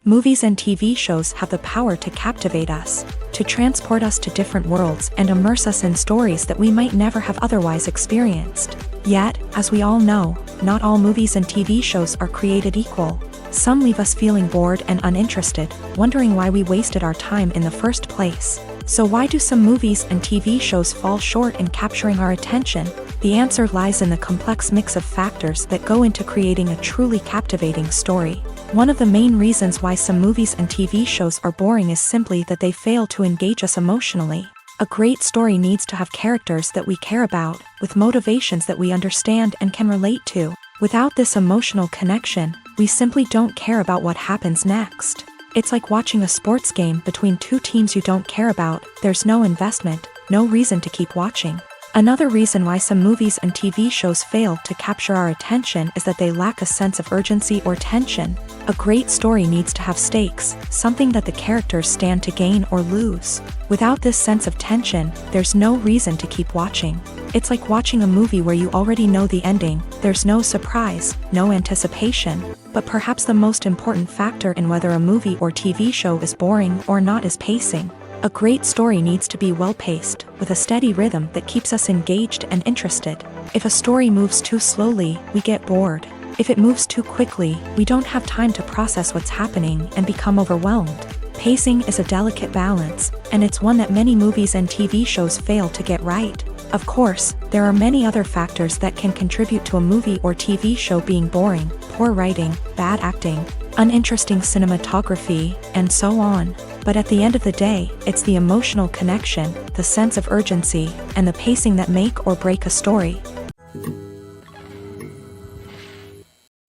Movies and TV shows have the power to captivate us, to transport us to different worlds and immerse us in stories that we might never have otherwise experienced. Yet, as we all know, not all movies and TV shows are created equal. Some leave us feeling bored and uninterested, wondering why we wasted our time in the first place. So why do some movies and TV shows fall short in capturing our attention? The answer lies in the complex mix of factors that go into creating a truly captivating story. One of the main reasons why some movies and TV shows are boring is simply that they fail to engage us emotionally. A great story needs to have characters that we care about, with motivations that we understand and can relate to. Without this emotional connection, we simply don't care about what happens next. It's like watching a sports game between two teams you don't care about. There's no investment, no reason to keep watching. Another reason why some movies and TV shows fail to capture our attention is that they lack a sense of urgency or tension. A great story needs to have stakes, something that the characters stand to gain or lose. Without this sense of tension, there's no reason to keep watching. It's like watching a movie where you already know the ending. There's no surprise, no anticipation. But perhaps the most important factor in whether a movie or TV show is boring or not is pacing. A great story needs to be well-paced, with a steady rhythm that keeps us engaged and interested. If a story moves too slowly, we get bored. If it moves too quickly, we don't have time to process what's happening and become overwhelmed. Pacing is a delicate balance, and it's one that many movies and TV shows fail to get right. Of course, there are many other factors that can contribute to a movie or TV show being boring: poor writing, bad acting, uninteresting cinematography, and so on. But at the end of the day, it's the emotional connection, the sense of urgency, and the pacing that make or break a story.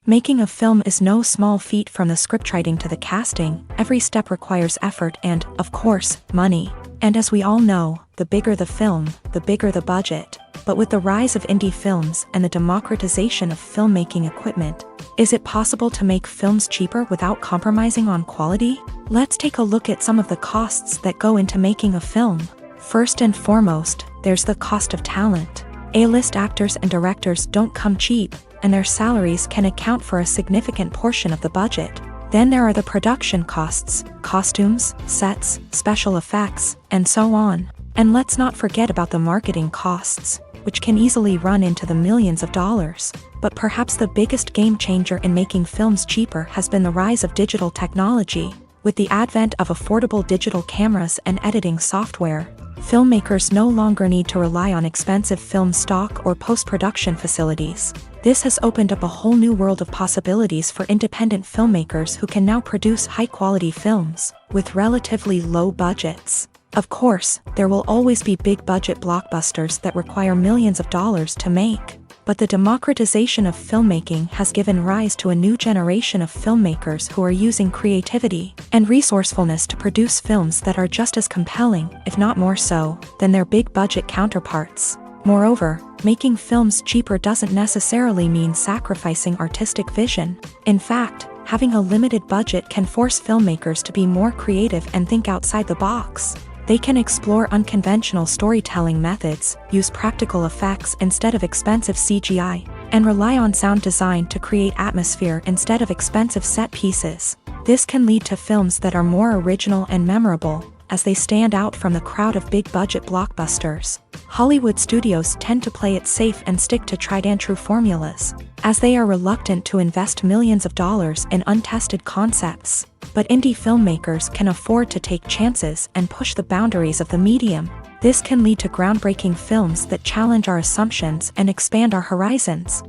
Making a film is no small feat. From the scriptwriting to the casting, every step requires effort and, of course, money. And as we all know, the bigger the film, the bigger the budget. But with the rise of indie films and the democratization of filmmaking equipment, is it possible to make films cheaper without compromising on quality? Let's take a look at some of the costs that go into making a film. First and foremost, there's the cost of talent. A-list actors and directors don't come cheap, and their salaries can account for a significant portion of the budget. Then there are the production costs, costumes, sets, special effects, and so on. And let's not forget about the marketing costs, which can easily run into the millions of dollars. But perhaps the biggest game changer in making films cheaper has been the rise of digital technology. With the advent of affordable digital cameras and editing software, filmmakers no longer need to rely on expensive film stock or post-production facilities. This has opened up a whole new world of possibilities for independent filmmakers who can now produce high-quality films with relatively low budgets. Of course, there will always be big-budget blockbusters that require millions of dollars to make. But the democratization of filmmaking has given rise to a new generation of filmmakers who are using creativity and resourcefulness to produce films that are just as compelling, if not more so, than their big-budget counterparts. Moreover, making films cheaper doesn't necessarily mean sacrificing artistic vision. In fact, having a limited budget can force filmmakers to be more creative and think outside the box. They can explore unconventional storytelling methods, use practical effects instead of expensive CGI, and rely on sound design to create atmosphere instead of expensive set pieces. This can lead to films that are more original and memorable, as they stand out from the crowd of big-budget blockbusters. Hollywood studios tend to play it safe and stick to tried-and-true formulas, as they are reluctant to invest millions of dollars in untested concepts. But indie filmmakers can afford to take chances and push the boundaries of the medium. This can lead to groundbreaking films that challenge our assumptions and expand our horizons.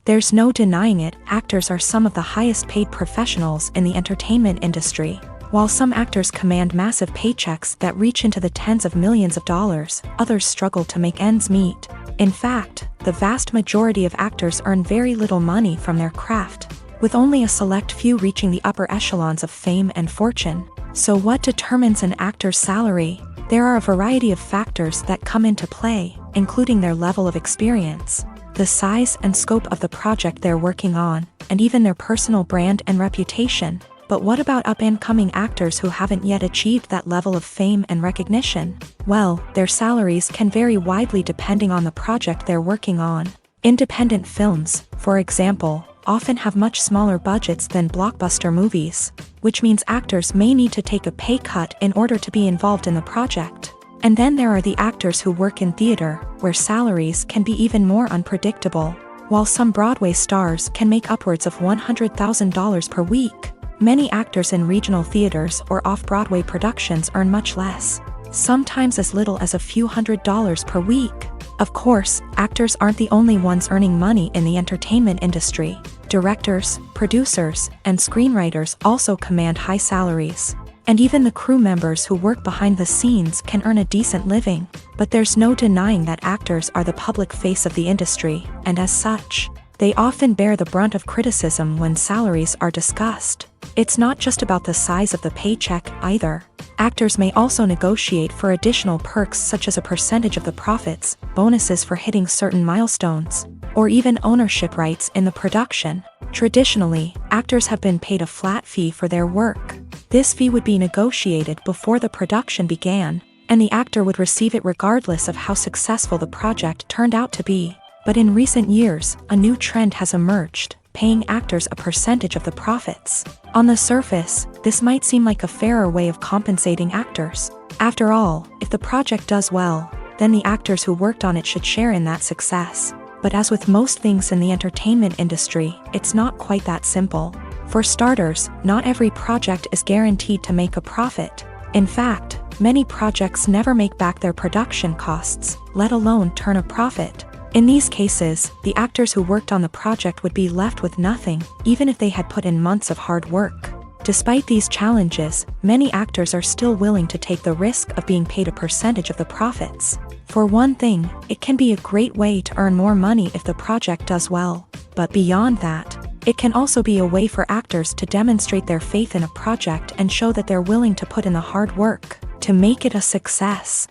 There's no denying it, actors are some of the highest-paid professionals in the entertainment industry. While some actors command massive paychecks that reach into the tens of millions of dollars, others struggle to make ends meet. In fact, the vast majority of actors earn very little money from their craft, with only a select few reaching the upper echelons of fame and fortune. So what determines an actor's salary? There are a variety of factors that come into play, including their level of experience, the size and scope of the project they're working on, and even their personal brand and reputation. But what about up-and-coming actors who haven't yet achieved that level of fame and recognition? Well, their salaries can vary widely depending on the project they're working on. Independent films, for example, often have much smaller budgets than blockbuster movies, which means actors may need to take a pay cut in order to be involved in the project. And then there are the actors who work in theater, where salaries can be even more unpredictable. While some Broadway stars can make upwards of $100,000 per week, many actors in regional theaters or off-Broadway productions earn much less, sometimes as little as a few $100s per week. Of course, actors aren't the only ones earning money in the entertainment industry. Directors, producers, and screenwriters also command high salaries. And even the crew members who work behind the scenes can earn a decent living. But there's no denying that actors are the public face of the industry, and as such, they often bear the brunt of criticism when salaries are discussed. It's not just about the size of the paycheck, either. Actors may also negotiate for additional perks such as a percentage of the profits, bonuses for hitting certain milestones, or even ownership rights in the production. Traditionally, actors have been paid a flat fee for their work. This fee would be negotiated before the production began, and the actor would receive it regardless of how successful the project turned out to be. But in recent years, a new trend has emerged, paying actors a percentage of the profits. On the surface, this might seem like a fairer way of compensating actors. After all, if the project does well, then the actors who worked on it should share in that success. But as with most things in the entertainment industry, it's not quite that simple. For starters, not every project is guaranteed to make a profit. In fact, many projects never make back their production costs, let alone turn a profit. In these cases, the actors who worked on the project would be left with nothing, even if they had put in months of hard work. Despite these challenges, many actors are still willing to take the risk of being paid a percentage of the profits. For one thing, it can be a great way to earn more money if the project does well. But beyond that, it can also be a way for actors to demonstrate their faith in a project and show that they're willing to put in the hard work to make it a success.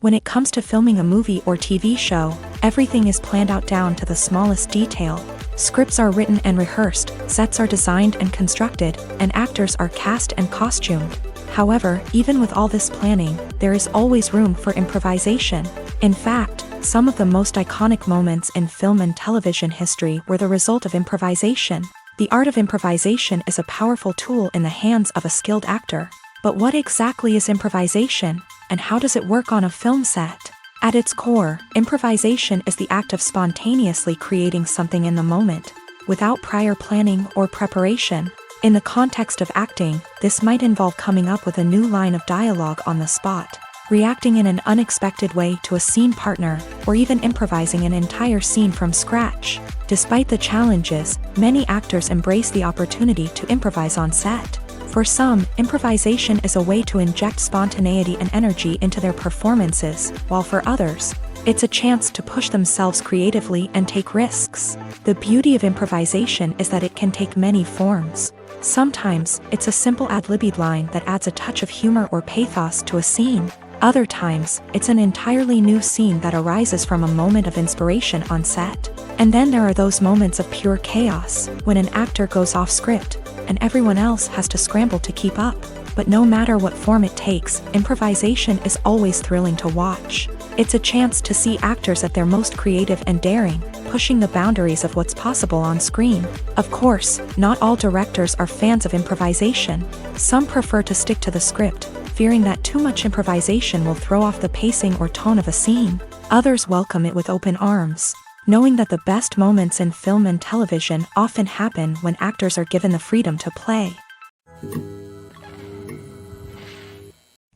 When it comes to filming a movie or TV show, everything is planned out down to the smallest detail. Scripts are written and rehearsed, sets are designed and constructed, and actors are cast and costumed. However, even with all this planning, there is always room for improvisation. In fact, some of the most iconic moments in film and television history were the result of improvisation. The art of improvisation is a powerful tool in the hands of a skilled actor. But what exactly is improvisation, and how does it work on a film set? At its core, improvisation is the act of spontaneously creating something in the moment, without prior planning or preparation. In the context of acting, this might involve coming up with a new line of dialogue on the spot, reacting in an unexpected way to a scene partner, or even improvising an entire scene from scratch. Despite the challenges, many actors embrace the opportunity to improvise on set. For some, improvisation is a way to inject spontaneity and energy into their performances, while for others, it's a chance to push themselves creatively and take risks. The beauty of improvisation is that it can take many forms. Sometimes, it's a simple ad-libbed line that adds a touch of humor or pathos to a scene. Other times, it's an entirely new scene that arises from a moment of inspiration on set. And then there are those moments of pure chaos, when an actor goes off script, and everyone else has to scramble to keep up. But no matter what form it takes, improvisation is always thrilling to watch. It's a chance to see actors at their most creative and daring, pushing the boundaries of what's possible on screen. Of course, not all directors are fans of improvisation. Some prefer to stick to the script, fearing that too much improvisation will throw off the pacing or tone of a scene. Others welcome it with open arms, knowing that the best moments in film and television often happen when actors are given the freedom to play.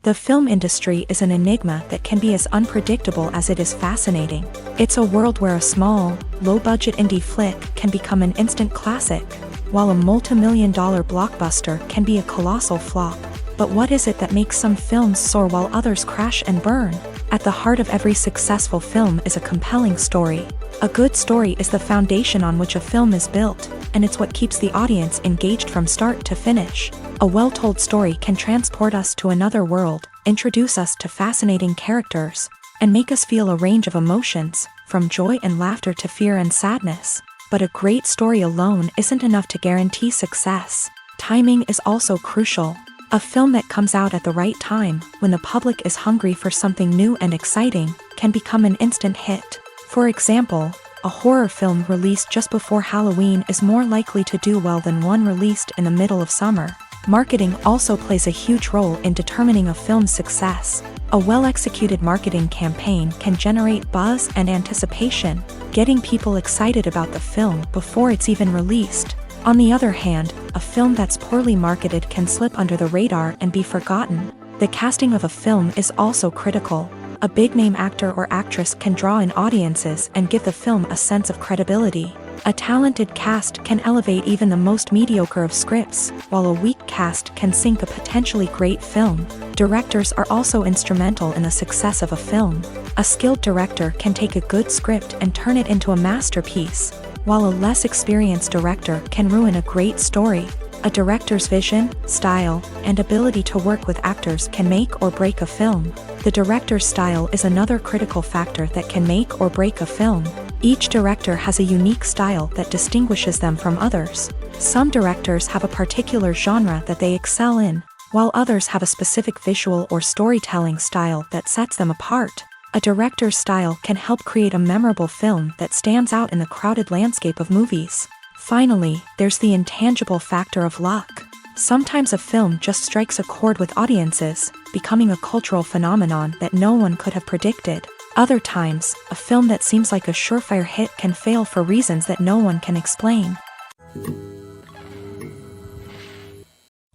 The film industry is an enigma that can be as unpredictable as it is fascinating. It's a world where a small, low-budget indie flick can become an instant classic, while a multi-million-dollar blockbuster can be a colossal flop. But what is it that makes some films soar while others crash and burn? At the heart of every successful film is a compelling story. A good story is the foundation on which a film is built, and it's what keeps the audience engaged from start to finish. A well-told story can transport us to another world, introduce us to fascinating characters, and make us feel a range of emotions, from joy and laughter to fear and sadness. But a great story alone isn't enough to guarantee success. Timing is also crucial. A film that comes out at the right time, when the public is hungry for something new and exciting, can become an instant hit. For example, a horror film released just before Halloween is more likely to do well than one released in the middle of summer. Marketing also plays a huge role in determining a film's success. A well-executed marketing campaign can generate buzz and anticipation, getting people excited about the film before it's even released. On the other hand, a film that's poorly marketed can slip under the radar and be forgotten. The casting of a film is also critical. A big-name actor or actress can draw in audiences and give the film a sense of credibility. A talented cast can elevate even the most mediocre of scripts, while a weak cast can sink a potentially great film. Directors are also instrumental in the success of a film. A skilled director can take a good script and turn it into a masterpiece, while a less experienced director can ruin a great story. A director's vision, style, and ability to work with actors can make or break a film. The director's style is another critical factor that can make or break a film. Each director has a unique style that distinguishes them from others. Some directors have a particular genre that they excel in, while others have a specific visual or storytelling style that sets them apart. A director's style can help create a memorable film that stands out in the crowded landscape of movies. Finally, there's the intangible factor of luck. Sometimes a film just strikes a chord with audiences, becoming a cultural phenomenon that no one could have predicted. Other times, a film that seems like a surefire hit can fail for reasons that no one can explain.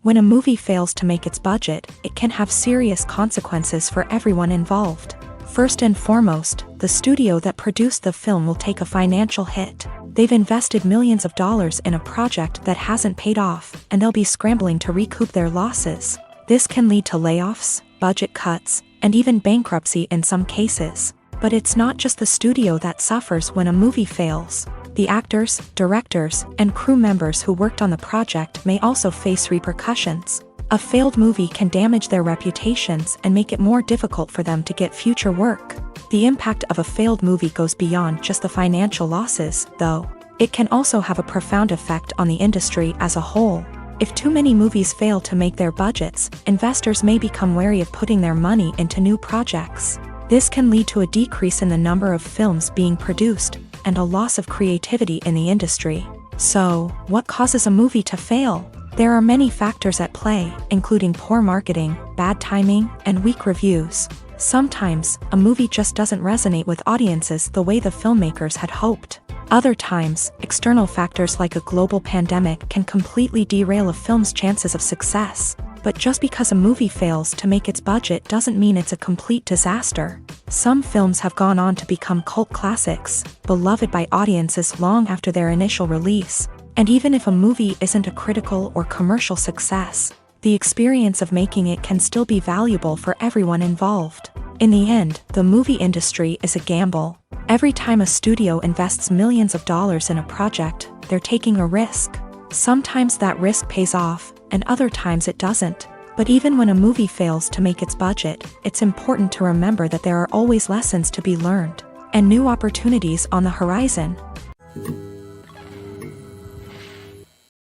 When a movie fails to make its budget, it can have serious consequences for everyone involved. First and foremost, the studio that produced the film will take a financial hit. They've invested millions of dollars in a project that hasn't paid off, and they'll be scrambling to recoup their losses. This can lead to layoffs, budget cuts, and even bankruptcy in some cases. But it's not just the studio that suffers when a movie fails. The actors, directors, and crew members who worked on the project may also face repercussions. A failed movie can damage their reputations and make it more difficult for them to get future work. The impact of a failed movie goes beyond just the financial losses, though. It can also have a profound effect on the industry as a whole. If too many movies fail to make their budgets, investors may become wary of putting their money into new projects. This can lead to a decrease in the number of films being produced, and a loss of creativity in the industry. So, what causes a movie to fail? There are many factors at play, including poor marketing, bad timing, and weak reviews. Sometimes, a movie just doesn't resonate with audiences the way the filmmakers had hoped. Other times, external factors like a global pandemic can completely derail a film's chances of success. But just because a movie fails to make its budget doesn't mean it's a complete disaster. Some films have gone on to become cult classics, beloved by audiences long after their initial release. And even if a movie isn't a critical or commercial success, the experience of making it can still be valuable for everyone involved. In the end, the movie industry is a gamble. Every time a studio invests millions of dollars in a project, they're taking a risk. Sometimes that risk pays off, and other times it doesn't. But even when a movie fails to make its budget, it's important to remember that there are always lessons to be learned, and new opportunities on the horizon.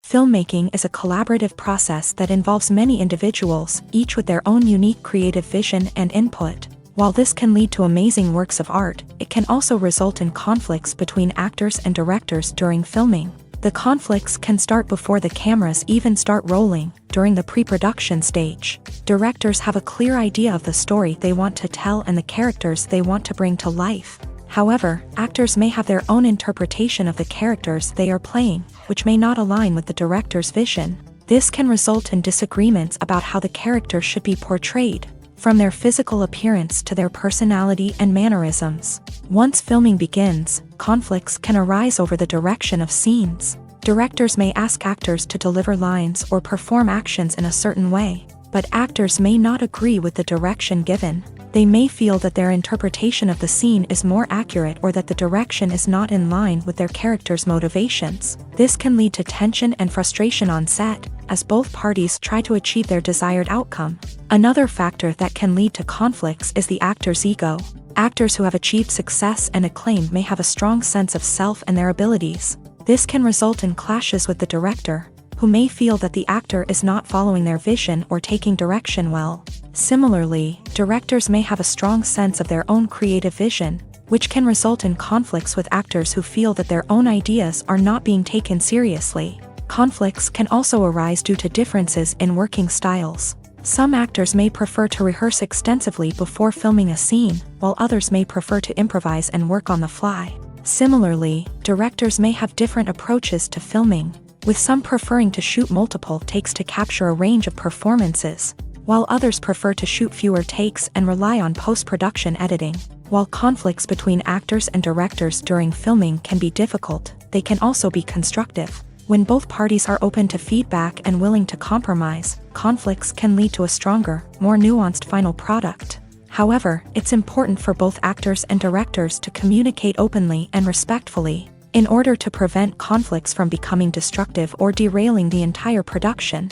Filmmaking is a collaborative process that involves many individuals, each with their own unique creative vision and input. While this can lead to amazing works of art, it can also result in conflicts between actors and directors during filming. The conflicts can start before the cameras even start rolling, during the pre-production stage. Directors have a clear idea of the story they want to tell and the characters they want to bring to life. However, actors may have their own interpretation of the characters they are playing, which may not align with the director's vision. This can result in disagreements about how the character should be portrayed, from their physical appearance to their personality and mannerisms. Once filming begins, conflicts can arise over the direction of scenes. Directors may ask actors to deliver lines or perform actions in a certain way, but actors may not agree with the direction given. They may feel that their interpretation of the scene is more accurate or that the direction is not in line with their character's motivations. This can lead to tension and frustration on set, as both parties try to achieve their desired outcome. Another factor that can lead to conflicts is the actor's ego. Actors who have achieved success and acclaim may have a strong sense of self and their abilities. This can result in clashes with the director, who may feel that the actor is not following their vision or taking direction well. Similarly, directors may have a strong sense of their own creative vision, which can result in conflicts with actors who feel that their own ideas are not being taken seriously. Conflicts can also arise due to differences in working styles. Some actors may prefer to rehearse extensively before filming a scene, while others may prefer to improvise and work on the fly. Similarly, directors may have different approaches to filming, with some preferring to shoot multiple takes to capture a range of performances, while others prefer to shoot fewer takes and rely on post-production editing. While conflicts between actors and directors during filming can be difficult, they can also be constructive. When both parties are open to feedback and willing to compromise, conflicts can lead to a stronger, more nuanced final product. However, it's important for both actors and directors to communicate openly and respectfully, in order to prevent conflicts from becoming destructive or derailing the entire production.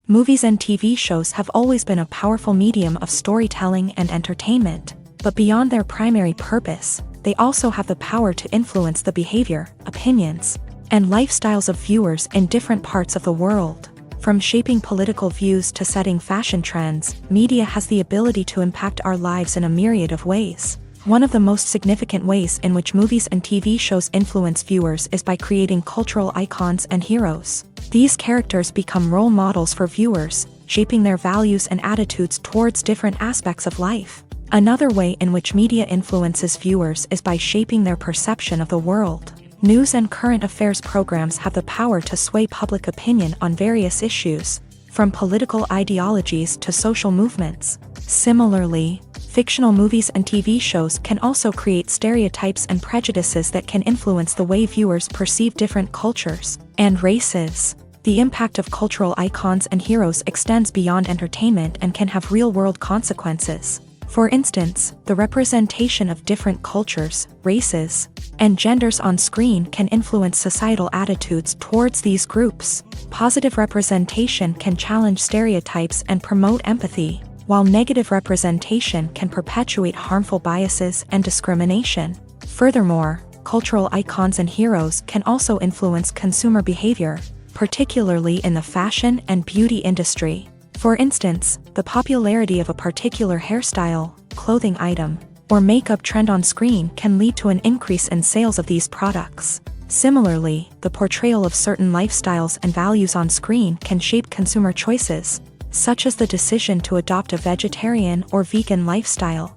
Movies and TV shows have always been a powerful medium of storytelling and entertainment, but beyond their primary purpose, they also have the power to influence the behavior, opinions, and lifestyles of viewers in different parts of the world. From shaping political views to setting fashion trends, media has the ability to impact our lives in a myriad of ways. One of the most significant ways in which movies and TV shows influence viewers is by creating cultural icons and heroes. These characters become role models for viewers, shaping their values and attitudes towards different aspects of life. Another way in which media influences viewers is by shaping their perception of the world. News and current affairs programs have the power to sway public opinion on various issues, from political ideologies to social movements. Similarly, fictional movies and TV shows can also create stereotypes and prejudices that can influence the way viewers perceive different cultures and races. The impact of cultural icons and heroes extends beyond entertainment and can have real-world consequences. For instance, the representation of different cultures, races, and genders on screen can influence societal attitudes towards these groups. Positive representation can challenge stereotypes and promote empathy, while negative representation can perpetuate harmful biases and discrimination. Furthermore, cultural icons and heroes can also influence consumer behavior, particularly in the fashion and beauty industry. For instance, the popularity of a particular hairstyle, clothing item, or makeup trend on screen can lead to an increase in sales of these products. Similarly, the portrayal of certain lifestyles and values on screen can shape consumer choices, such as the decision to adopt a vegetarian or vegan lifestyle.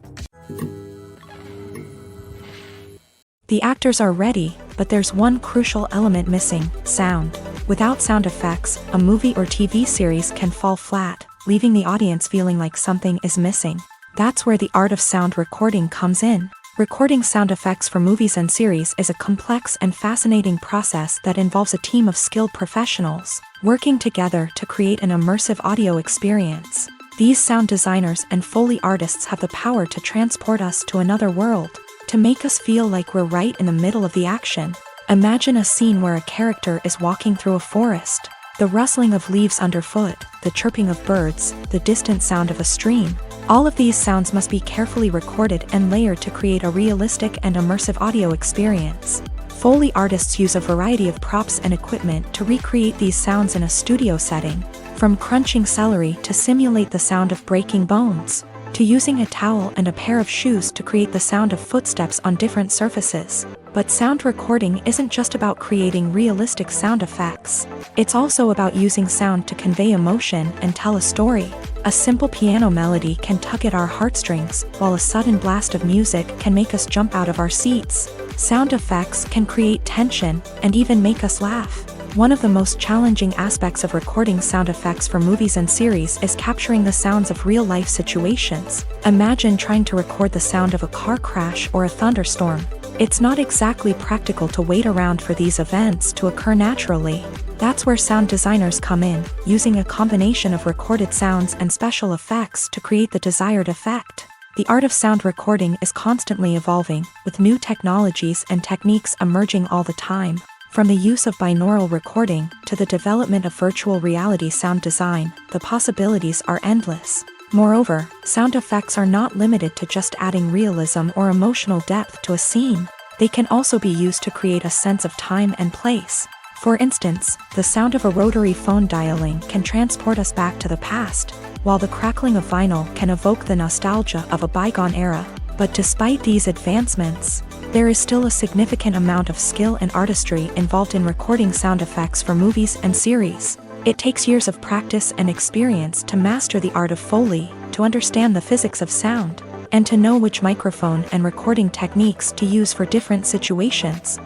The actors are ready, but there's one crucial element missing: sound. Without sound effects, a movie or TV series can fall flat, leaving the audience feeling like something is missing. That's where the art of sound recording comes in. Recording sound effects for movies and series is a complex and fascinating process that involves a team of skilled professionals working together to create an immersive audio experience. These sound designers and Foley artists have the power to transport us to another world, to make us feel like we're right in the middle of the action. Imagine a scene where a character is walking through a forest. The rustling of leaves underfoot, the chirping of birds, the distant sound of a stream. All of these sounds must be carefully recorded and layered to create a realistic and immersive audio experience. Foley artists use a variety of props and equipment to recreate these sounds in a studio setting, from crunching celery to simulate the sound of breaking bones, to using a towel and a pair of shoes to create the sound of footsteps on different surfaces. But sound recording isn't just about creating realistic sound effects. It's also about using sound to convey emotion and tell a story. A simple piano melody can tug at our heartstrings, while a sudden blast of music can make us jump out of our seats. Sound effects can create tension and even make us laugh. One of the most challenging aspects of recording sound effects for movies and series is capturing the sounds of real-life situations. Imagine trying to record the sound of a car crash or a thunderstorm. It's not exactly practical to wait around for these events to occur naturally. That's where sound designers come in, using a combination of recorded sounds and special effects to create the desired effect. The art of sound recording is constantly evolving, with new technologies and techniques emerging all the time. From the use of binaural recording to the development of virtual reality sound design, the possibilities are endless. Moreover, sound effects are not limited to just adding realism or emotional depth to a scene. They can also be used to create a sense of time and place. For instance, the sound of a rotary phone dialing can transport us back to the past, while the crackling of vinyl can evoke the nostalgia of a bygone era. But despite these advancements, there is still a significant amount of skill and artistry involved in recording sound effects for movies and series. It takes years of practice and experience to master the art of Foley, to understand the physics of sound, and to know which microphone and recording techniques to use for different situations.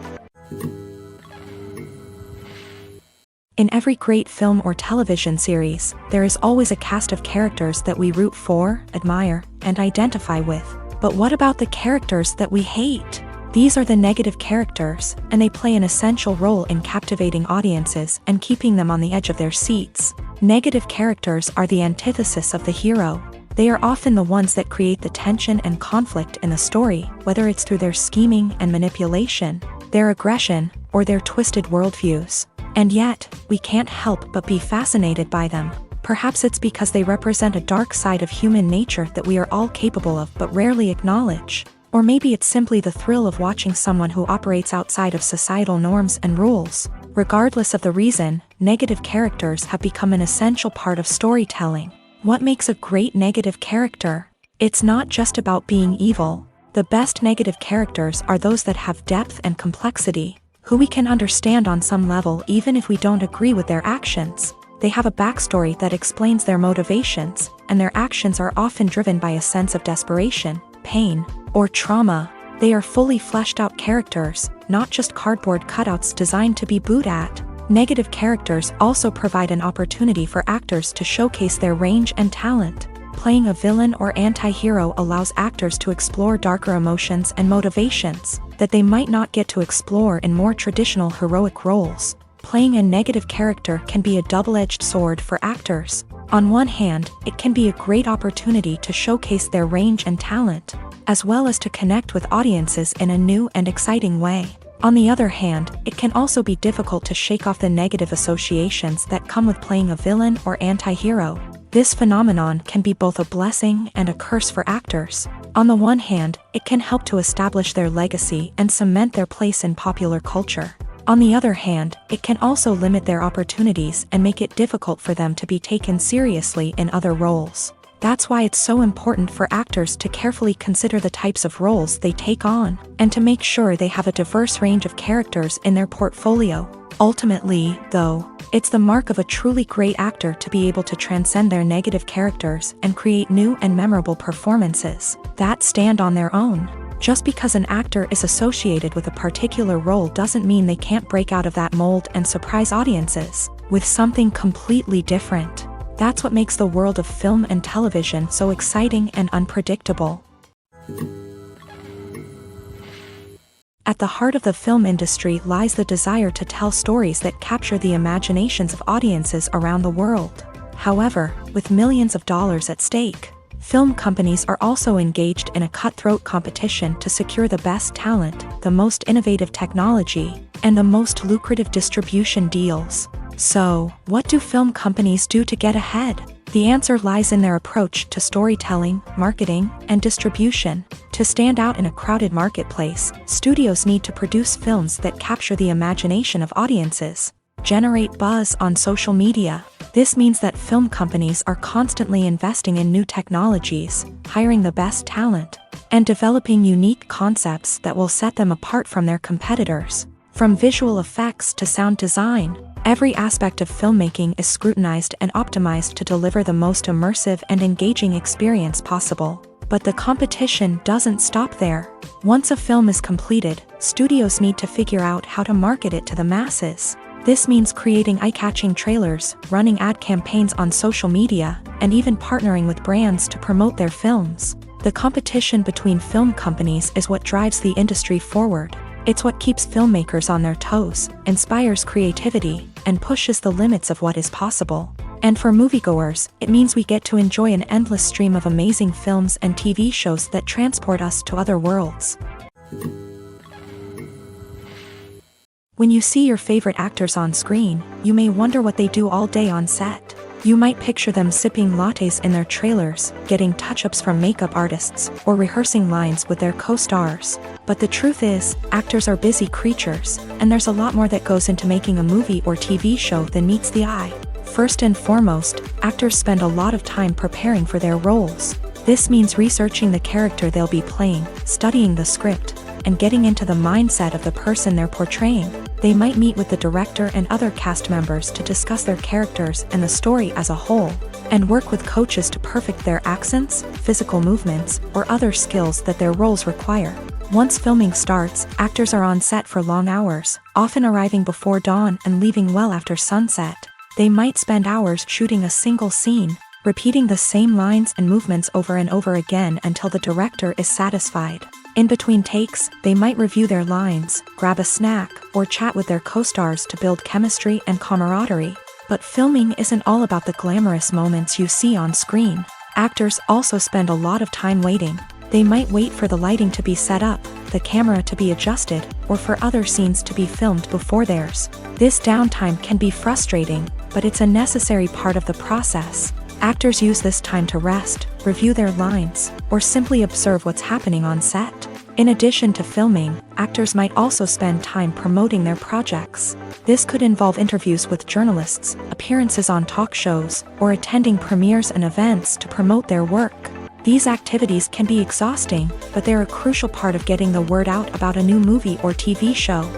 In every great film or television series, there is always a cast of characters that we root for, admire, and identify with. But what about the characters that we hate? These are the negative characters, and they play an essential role in captivating audiences and keeping them on the edge of their seats. Negative characters are the antithesis of the hero. They are often the ones that create the tension and conflict in the story, whether it's through their scheming and manipulation, their aggression, or their twisted worldviews. And yet, we can't help but be fascinated by them. Perhaps it's because they represent a dark side of human nature that we are all capable of but rarely acknowledge. Or maybe it's simply the thrill of watching someone who operates outside of societal norms and rules. Regardless of the reason, negative characters have become an essential part of storytelling. What makes a great negative character? It's not just about being evil. The best negative characters are those that have depth and complexity, who we can understand on some level even if we don't agree with their actions. They have a backstory that explains their motivations, and their actions are often driven by a sense of desperation, pain, or trauma. They are fully fleshed out characters, not just cardboard cutouts designed to be booed at. Negative characters also provide an opportunity for actors to showcase their range and talent. Playing a villain or anti-hero allows actors to explore darker emotions and motivations that they might not get to explore in more traditional heroic roles. Playing a negative character can be a double-edged sword for actors. On one hand, it can be a great opportunity to showcase their range and talent, as well as to connect with audiences in a new and exciting way. On the other hand, it can also be difficult to shake off the negative associations that come with playing a villain or anti-hero. This phenomenon can be both a blessing and a curse for actors. On the one hand, it can help to establish their legacy and cement their place in popular culture. On the other hand, it can also limit their opportunities and make it difficult for them to be taken seriously in other roles. That's why it's so important for actors to carefully consider the types of roles they take on, and to make sure they have a diverse range of characters in their portfolio. Ultimately, though, it's the mark of a truly great actor to be able to transcend their negative characters and create new and memorable performances that stand on their own. Just because an actor is associated with a particular role doesn't mean they can't break out of that mold and surprise audiences with something completely different. That's what makes the world of film and television so exciting and unpredictable. At the heart of the film industry lies the desire to tell stories that capture the imaginations of audiences around the world. However, with millions of dollars at stake, film companies are also engaged in a cutthroat competition to secure the best talent, the most innovative technology, and the most lucrative distribution deals. So, what do film companies do to get ahead? The answer lies in their approach to storytelling, marketing, and distribution. To stand out in a crowded marketplace, studios need to produce films that capture the imagination of audiences, generate buzz on social media. This means that film companies are constantly investing in new technologies, hiring the best talent, and developing unique concepts that will set them apart from their competitors. From visual effects to sound design, every aspect of filmmaking is scrutinized and optimized to deliver the most immersive and engaging experience possible. But the competition doesn't stop there. Once a film is completed, studios need to figure out how to market it to the masses. This means creating eye-catching trailers, running ad campaigns on social media, and even partnering with brands to promote their films. The competition between film companies is what drives the industry forward. It's what keeps filmmakers on their toes, inspires creativity, and pushes the limits of what is possible. And for moviegoers, it means we get to enjoy an endless stream of amazing films and TV shows that transport us to other worlds. When you see your favorite actors on screen, you may wonder what they do all day on set. You might picture them sipping lattes in their trailers, getting touch-ups from makeup artists, or rehearsing lines with their co-stars. But the truth is, actors are busy creatures, and there's a lot more that goes into making a movie or TV show than meets the eye. First and foremost, actors spend a lot of time preparing for their roles. This means researching the character they'll be playing, studying the script, and getting into the mindset of the person they're portraying. They might meet with the director and other cast members to discuss their characters and the story as a whole, and work with coaches to perfect their accents, physical movements, or other skills that their roles require. Once filming starts, actors are on set for long hours, often arriving before dawn and leaving well after sunset. They might spend hours shooting a single scene, repeating the same lines and movements over and over again until the director is satisfied. In between takes, they might review their lines, grab a snack, or chat with their co-stars to build chemistry and camaraderie. But filming isn't all about the glamorous moments you see on screen. Actors also spend a lot of time waiting. They might wait for the lighting to be set up, the camera to be adjusted, or for other scenes to be filmed before theirs. This downtime can be frustrating, but it's a necessary part of the process. Actors use this time to rest, review their lines, or simply observe what's happening on set. In addition to filming, actors might also spend time promoting their projects. This could involve interviews with journalists, appearances on talk shows, or attending premieres and events to promote their work. These activities can be exhausting, but they're a crucial part of getting the word out about a new movie or TV show.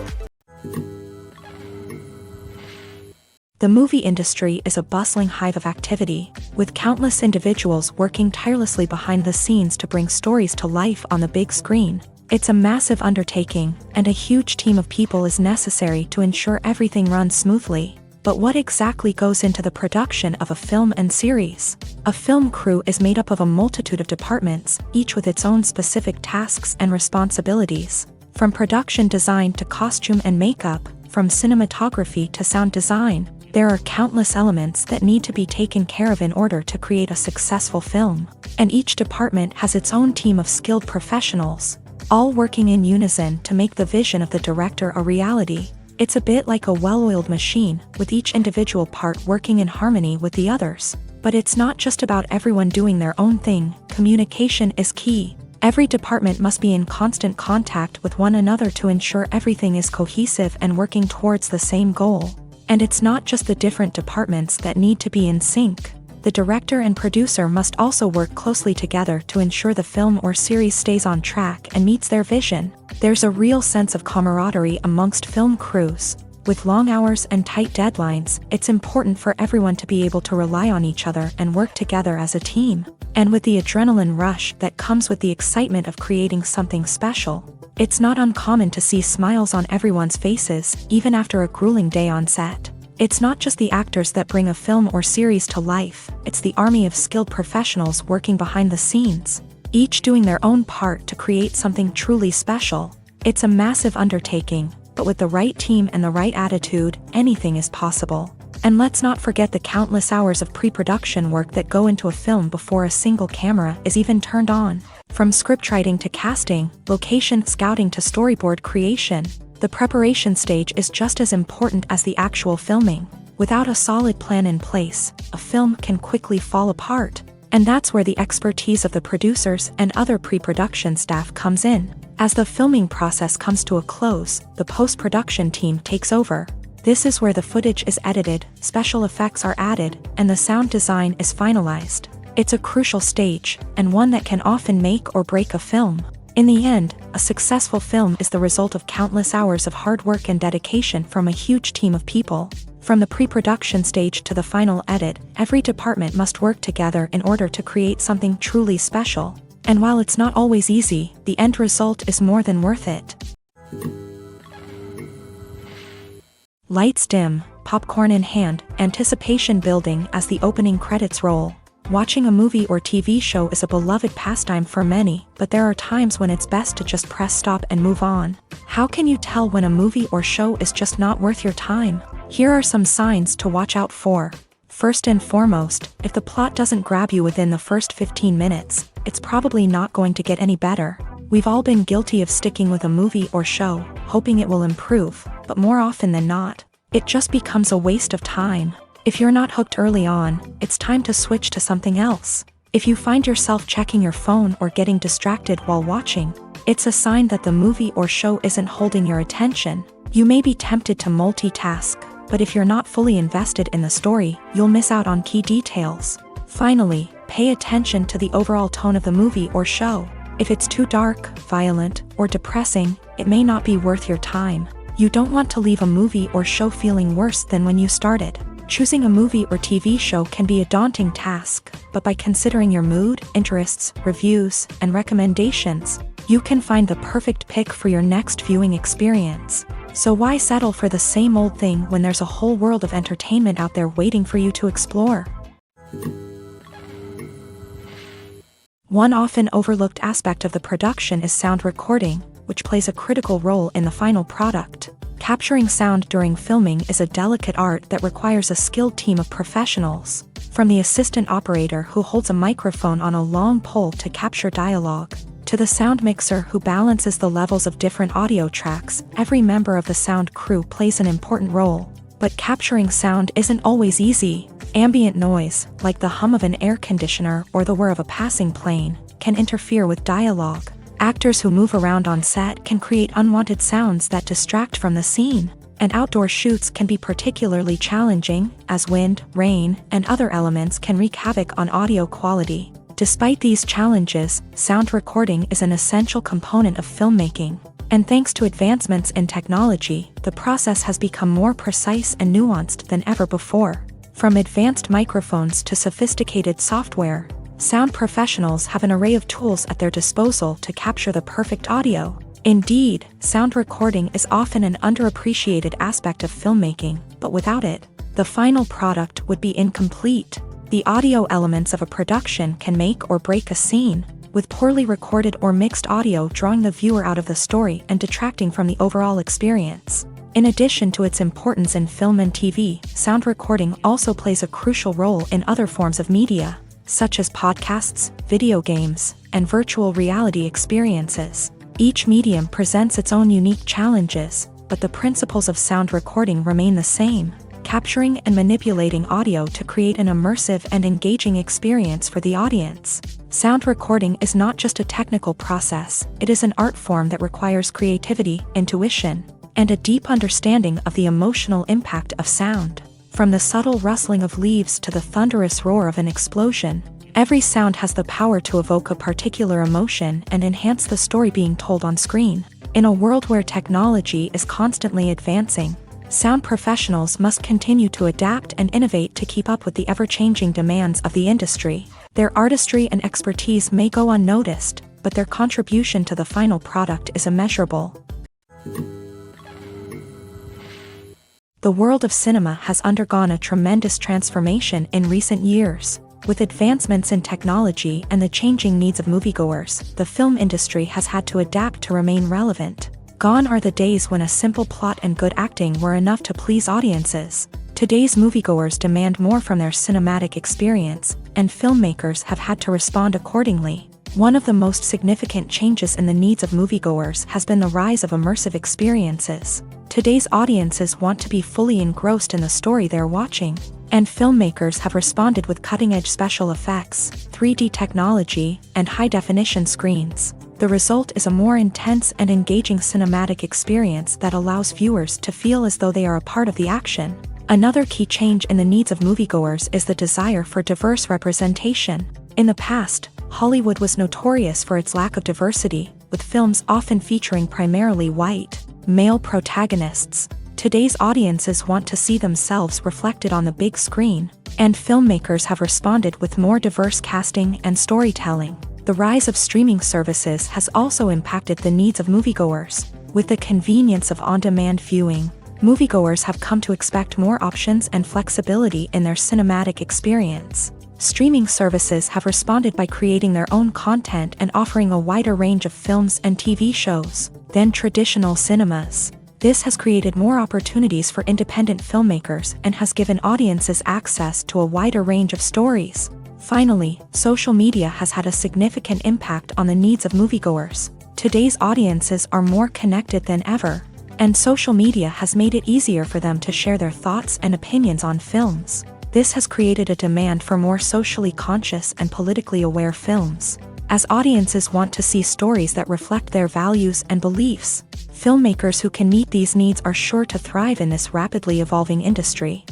The movie industry is a bustling hive of activity, with countless individuals working tirelessly behind the scenes to bring stories to life on the big screen. It's a massive undertaking, and a huge team of people is necessary to ensure everything runs smoothly. But what exactly goes into the production of a film and series? A film crew is made up of a multitude of departments, each with its own specific tasks and responsibilities. From production design to costume and makeup, from cinematography to sound design, There are countless elements that need to be taken care of in order to create a successful film, and each department has its own team of skilled professionals, all working in unison to make the vision of the director a reality. It's a bit like a well-oiled machine, with each individual part working in harmony with the others. But it's not just about everyone doing their own thing. Communication is key. Every department must be in constant contact with one another to ensure everything is cohesive and working towards the same goal. And it's not just the different departments that need to be in sync. The director and producer must also work closely together to ensure the film or series stays on track and meets their vision. There's a real sense of camaraderie amongst film crews. With long hours and tight deadlines, it's important for everyone to be able to rely on each other and work together as a team. And with the adrenaline rush that comes with the excitement of creating something special, it's not uncommon to see smiles on everyone's faces, even after a grueling day on set. It's not just the actors that bring a film or series to life, it's the army of skilled professionals working behind the scenes, each doing their own part to create something truly special. It's a massive undertaking, but with the right team and the right attitude, anything is possible. And let's not forget the countless hours of pre-production work that go into a film before a single camera is even turned on. From scriptwriting to casting, location scouting to storyboard creation, the preparation stage is just as important as the actual filming. Without a solid plan in place, a film can quickly fall apart. And that's where the expertise of the producers and other pre-production staff comes in. As the filming process comes to a close, the post-production team takes over. This is where the footage is edited, special effects are added, and the sound design is finalized. It's a crucial stage, and one that can often make or break a film. In the end, a successful film is the result of countless hours of hard work and dedication from a huge team of people. From the pre-production stage to the final edit, every department must work together in order to create something truly special. And while it's not always easy, the end result is more than worth it. Lights dim, popcorn in hand, anticipation building as the opening credits roll. Watching a movie or TV show is a beloved pastime for many, but there are times when it's best to just press stop and move on. How can you tell when a movie or show is just not worth your time? Here are some signs to watch out for. First and foremost, if the plot doesn't grab you within the first 15 minutes, it's probably not going to get any better. We've all been guilty of sticking with a movie or show, hoping it will improve, but more often than not, it just becomes a waste of time. If you're not hooked early on, it's time to switch to something else. If you find yourself checking your phone or getting distracted while watching, it's a sign that the movie or show isn't holding your attention. You may be tempted to multitask, but if you're not fully invested in the story, you'll miss out on key details. Finally, pay attention to the overall tone of the movie or show. If it's too dark, violent, or depressing, it may not be worth your time. You don't want to leave a movie or show feeling worse than when you started. Choosing a movie or TV show can be a daunting task, but by considering your mood, interests, reviews, and recommendations, you can find the perfect pick for your next viewing experience. So why settle for the same old thing when there's a whole world of entertainment out there waiting for you to explore? One often overlooked aspect of the production is sound recording, which plays a critical role in the final product. Capturing sound during filming is a delicate art that requires a skilled team of professionals. From the assistant operator who holds a microphone on a long pole to capture dialogue, to the sound mixer who balances the levels of different audio tracks, every member of the sound crew plays an important role. But capturing sound isn't always easy. Ambient noise, like the hum of an air conditioner or the whir of a passing plane, can interfere with dialogue. Actors who move around on set can create unwanted sounds that distract from the scene. And outdoor shoots can be particularly challenging, as wind, rain, and other elements can wreak havoc on audio quality. Despite these challenges, sound recording is an essential component of filmmaking. And thanks to advancements in technology, the process has become more precise and nuanced than ever before. From advanced microphones to sophisticated software, sound professionals have an array of tools at their disposal to capture the perfect audio. Indeed, sound recording is often an underappreciated aspect of filmmaking, but without it, the final product would be incomplete. The audio elements of a production can make or break a scene, with poorly recorded or mixed audio drawing the viewer out of the story and detracting from the overall experience. In addition to its importance in film and TV, sound recording also plays a crucial role in other forms of media, such as podcasts, video games, and virtual reality experiences. Each medium presents its own unique challenges, but the principles of sound recording remain the same: capturing and manipulating audio to create an immersive and engaging experience for the audience. Sound recording is not just a technical process, it is an art form that requires creativity, intuition, and a deep understanding of the emotional impact of sound. From the subtle rustling of leaves to the thunderous roar of an explosion, every sound has the power to evoke a particular emotion and enhance the story being told on screen. In a world where technology is constantly advancing, sound professionals must continue to adapt and innovate to keep up with the ever-changing demands of the industry. Their artistry and expertise may go unnoticed, but their contribution to the final product is immeasurable. The world of cinema has undergone a tremendous transformation in recent years. With advancements in technology and the changing needs of moviegoers, the film industry has had to adapt to remain relevant. Gone are the days when a simple plot and good acting were enough to please audiences. Today's moviegoers demand more from their cinematic experience, and filmmakers have had to respond accordingly. One of the most significant changes in the needs of moviegoers has been the rise of immersive experiences. Today's audiences want to be fully engrossed in the story they're watching, and filmmakers have responded with cutting-edge special effects, 3D technology, and high-definition screens. The result is a more intense and engaging cinematic experience that allows viewers to feel as though they are a part of the action. Another key change in the needs of moviegoers is the desire for diverse representation. In the past, Hollywood was notorious for its lack of diversity, with films often featuring primarily white, male protagonists. Today's audiences want to see themselves reflected on the big screen, and filmmakers have responded with more diverse casting and storytelling. The rise of streaming services has also impacted the needs of moviegoers. With the convenience of on-demand viewing, moviegoers have come to expect more options and flexibility in their cinematic experience. Streaming services have responded by creating their own content and offering a wider range of films and TV shows than traditional cinemas. This has created more opportunities for independent filmmakers and has given audiences access to a wider range of stories. Finally, social media has had a significant impact on the needs of moviegoers. Today's audiences are more connected than ever, and social media has made it easier for them to share their thoughts and opinions on films. This has created a demand for more socially conscious and politically aware films. As audiences want to see stories that reflect their values and beliefs, filmmakers who can meet these needs are sure to thrive in this rapidly evolving industry.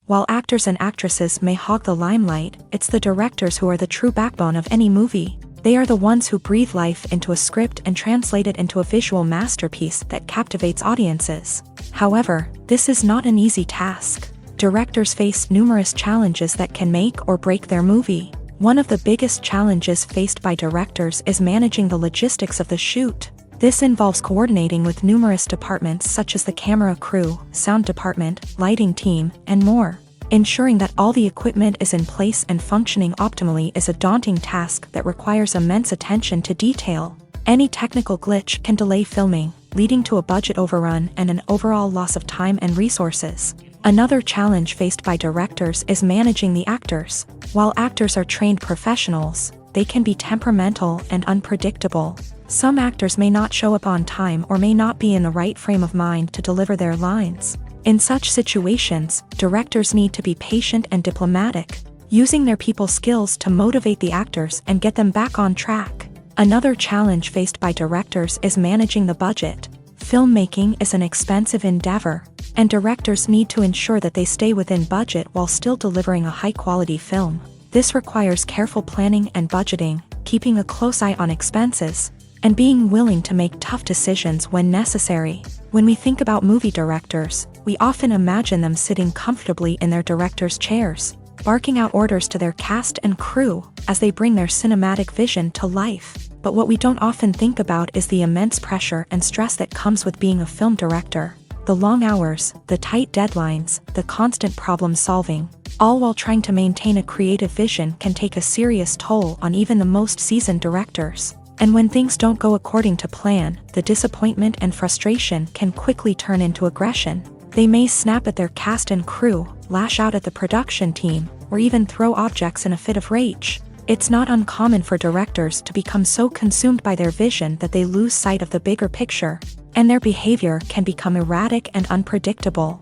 While actors and actresses may hog the limelight, it's the directors who are the true backbone of any movie. They are the ones who breathe life into a script and translate it into a visual masterpiece that captivates audiences. However, this is not an easy task. Directors face numerous challenges that can make or break their movie. One of the biggest challenges faced by directors is managing the logistics of the shoot. This involves coordinating with numerous departments such as the camera crew, sound department, lighting team, and more. Ensuring that all the equipment is in place and functioning optimally is a daunting task that requires immense attention to detail. Any technical glitch can delay filming, leading to a budget overrun and an overall loss of time and resources. Another challenge faced by directors is managing the actors. While actors are trained professionals, they can be temperamental and unpredictable. Some actors may not show up on time or may not be in the right frame of mind to deliver their lines. In such situations, directors need to be patient and diplomatic, using their people skills to motivate the actors and get them back on track. Another challenge faced by directors is managing the budget. Filmmaking is an expensive endeavor, and directors need to ensure that they stay within budget while still delivering a high-quality film. This requires careful planning and budgeting, keeping a close eye on expenses, and being willing to make tough decisions when necessary. When we think about movie directors, we often imagine them sitting comfortably in their director's chairs, barking out orders to their cast and crew as they bring their cinematic vision to life. But what we don't often think about is the immense pressure and stress that comes with being a film director. The long hours, the tight deadlines, the constant problem solving, all while trying to maintain a creative vision can take a serious toll on even the most seasoned directors. And when things don't go according to plan, the disappointment and frustration can quickly turn into aggression. They may snap at their cast and crew, lash out at the production team, or even throw objects in a fit of rage. It's not uncommon for directors to become so consumed by their vision that they lose sight of the bigger picture, and their behavior can become erratic and unpredictable.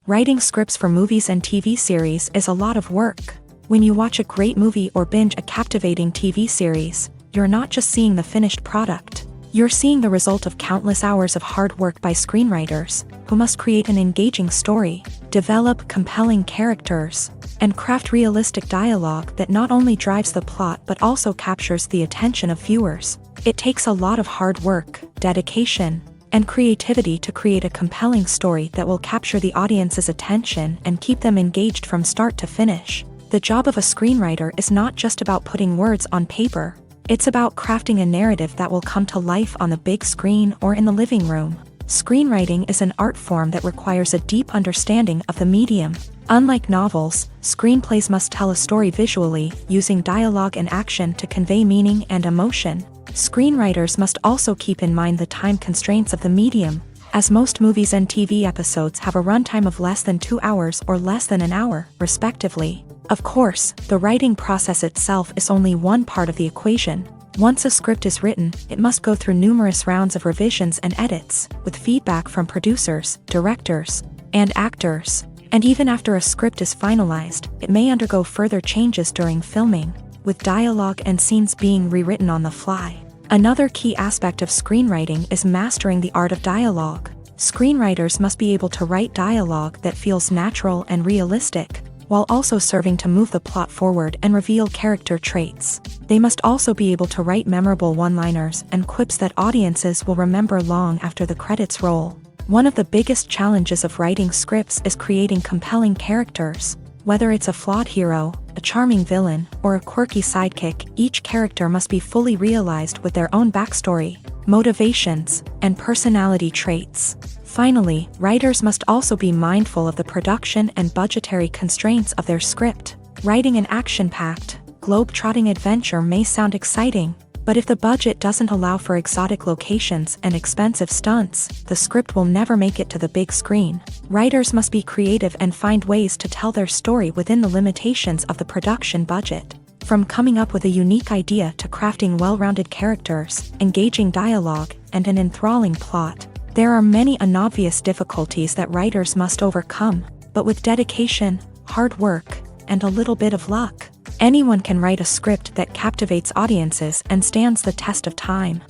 Writing scripts for movies and TV series is a lot of work. When you watch a great movie or binge a captivating TV series, you're not just seeing the finished product. You're seeing the result of countless hours of hard work by screenwriters, who must create an engaging story, develop compelling characters, and craft realistic dialogue that not only drives the plot but also captures the attention of viewers. It takes a lot of hard work, dedication, and creativity to create a compelling story that will capture the audience's attention and keep them engaged from start to finish. The job of a screenwriter is not just about putting words on paper. It's about crafting a narrative that will come to life on the big screen or in the living room. Screenwriting is an art form that requires a deep understanding of the medium. Unlike novels, screenplays must tell a story visually, using dialogue and action to convey meaning and emotion. Screenwriters must also keep in mind the time constraints of the medium, as most movies and TV episodes have a runtime of less than 2 hours or less than an hour, respectively. Of course, the writing process itself is only one part of the equation. Once a script is written, it must go through numerous rounds of revisions and edits, with feedback from producers, directors, and actors. And even after a script is finalized, it may undergo further changes during filming, with dialogue and scenes being rewritten on the fly. Another key aspect of screenwriting is mastering the art of dialogue. Screenwriters must be able to write dialogue that feels natural and realistic, while also serving to move the plot forward and reveal character traits. They must also be able to write memorable one-liners and quips that audiences will remember long after the credits roll. One of the biggest challenges of writing scripts is creating compelling characters. Whether it's a flawed hero, a charming villain, or a quirky sidekick, each character must be fully realized with their own backstory, motivations, and personality traits. Finally, writers must also be mindful of the production and budgetary constraints of their script. Writing an action-packed, globe-trotting adventure may sound exciting, but if the budget doesn't allow for exotic locations and expensive stunts, the script will never make it to the big screen. Writers must be creative and find ways to tell their story within the limitations of the production budget. From coming up with a unique idea to crafting well-rounded characters, engaging dialogue, and an enthralling plot, there are many unobvious difficulties that writers must overcome, but with dedication, hard work, and a little bit of luck, anyone can write a script that captivates audiences and stands the test of time.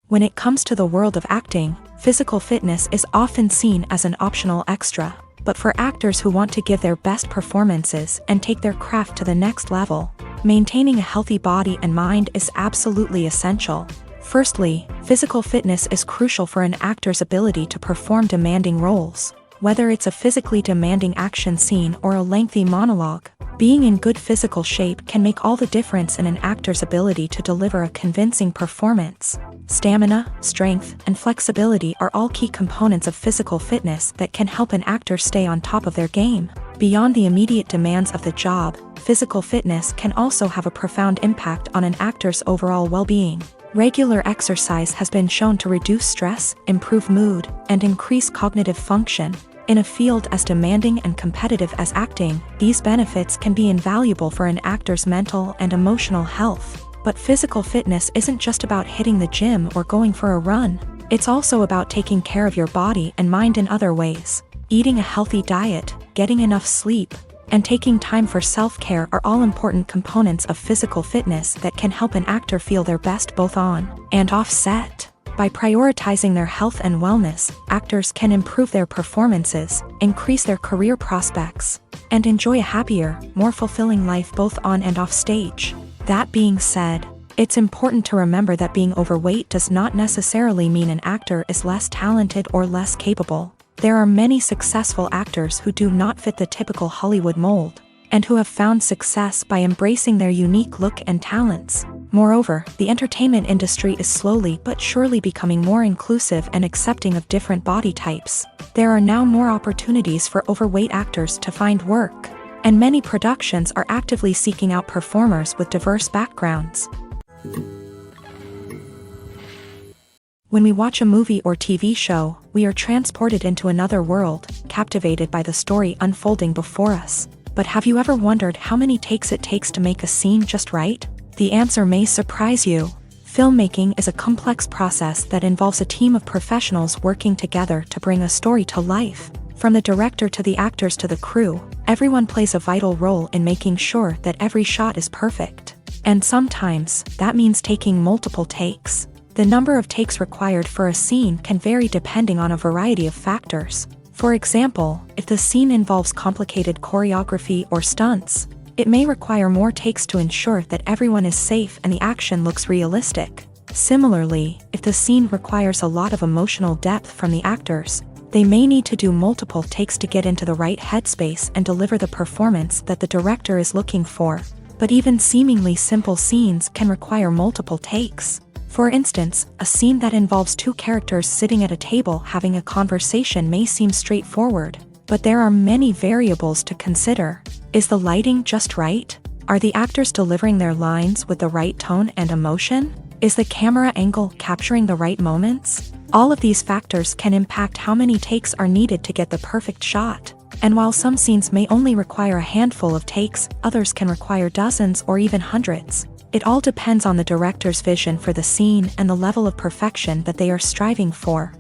When it comes to the world of acting, physical fitness is often seen as an optional extra, but for actors who want to give their best performances and take their craft to the next level, maintaining a healthy body and mind is absolutely essential. Firstly, physical fitness is crucial for an actor's ability to perform demanding roles. Whether it's a physically demanding action scene or a lengthy monologue, being in good physical shape can make all the difference in an actor's ability to deliver a convincing performance. Stamina, strength, and flexibility are all key components of physical fitness that can help an actor stay on top of their game. Beyond the immediate demands of the job, physical fitness can also have a profound impact on an actor's overall well-being. Regular exercise has been shown to reduce stress, improve mood, and increase cognitive function. In a field as demanding and competitive as acting, these benefits can be invaluable for an actor's mental and emotional health. But physical fitness isn't just about hitting the gym or going for a run. It's also about taking care of your body and mind in other ways. Eating a healthy diet, getting enough sleep, and taking time for self-care are all important components of physical fitness that can help an actor feel their best both on and off set. By prioritizing their health and wellness, actors can improve their performances, increase their career prospects, and enjoy a happier, more fulfilling life both on and off stage. That being said, it's important to remember that being overweight does not necessarily mean an actor is less talented or less capable. There are many successful actors who do not fit the typical Hollywood mold, and who have found success by embracing their unique look and talents. Moreover, the entertainment industry is slowly but surely becoming more inclusive and accepting of different body types. There are now more opportunities for overweight actors to find work, and many productions are actively seeking out performers with diverse backgrounds. When we watch a movie or TV show, we are transported into another world, captivated by the story unfolding before us. But have you ever wondered how many takes it takes to make a scene just right? The answer may surprise you. Filmmaking is a complex process that involves a team of professionals working together to bring a story to life. From the director to the actors to the crew, everyone plays a vital role in making sure that every shot is perfect. And sometimes, that means taking multiple takes. The number of takes required for a scene can vary depending on a variety of factors. For example, if the scene involves complicated choreography or stunts, it may require more takes to ensure that everyone is safe and the action looks realistic. Similarly, if the scene requires a lot of emotional depth from the actors, they may need to do multiple takes to get into the right headspace and deliver the performance that the director is looking for. But even seemingly simple scenes can require multiple takes. For instance, a scene that involves two characters sitting at a table having a conversation may seem straightforward, but there are many variables to consider. Is the lighting just right? Are the actors delivering their lines with the right tone and emotion? Is the camera angle capturing the right moments? All of these factors can impact how many takes are needed to get the perfect shot. And while some scenes may only require a handful of takes, others can require dozens or even hundreds. It all depends on the director's vision for the scene and the level of perfection that they are striving for.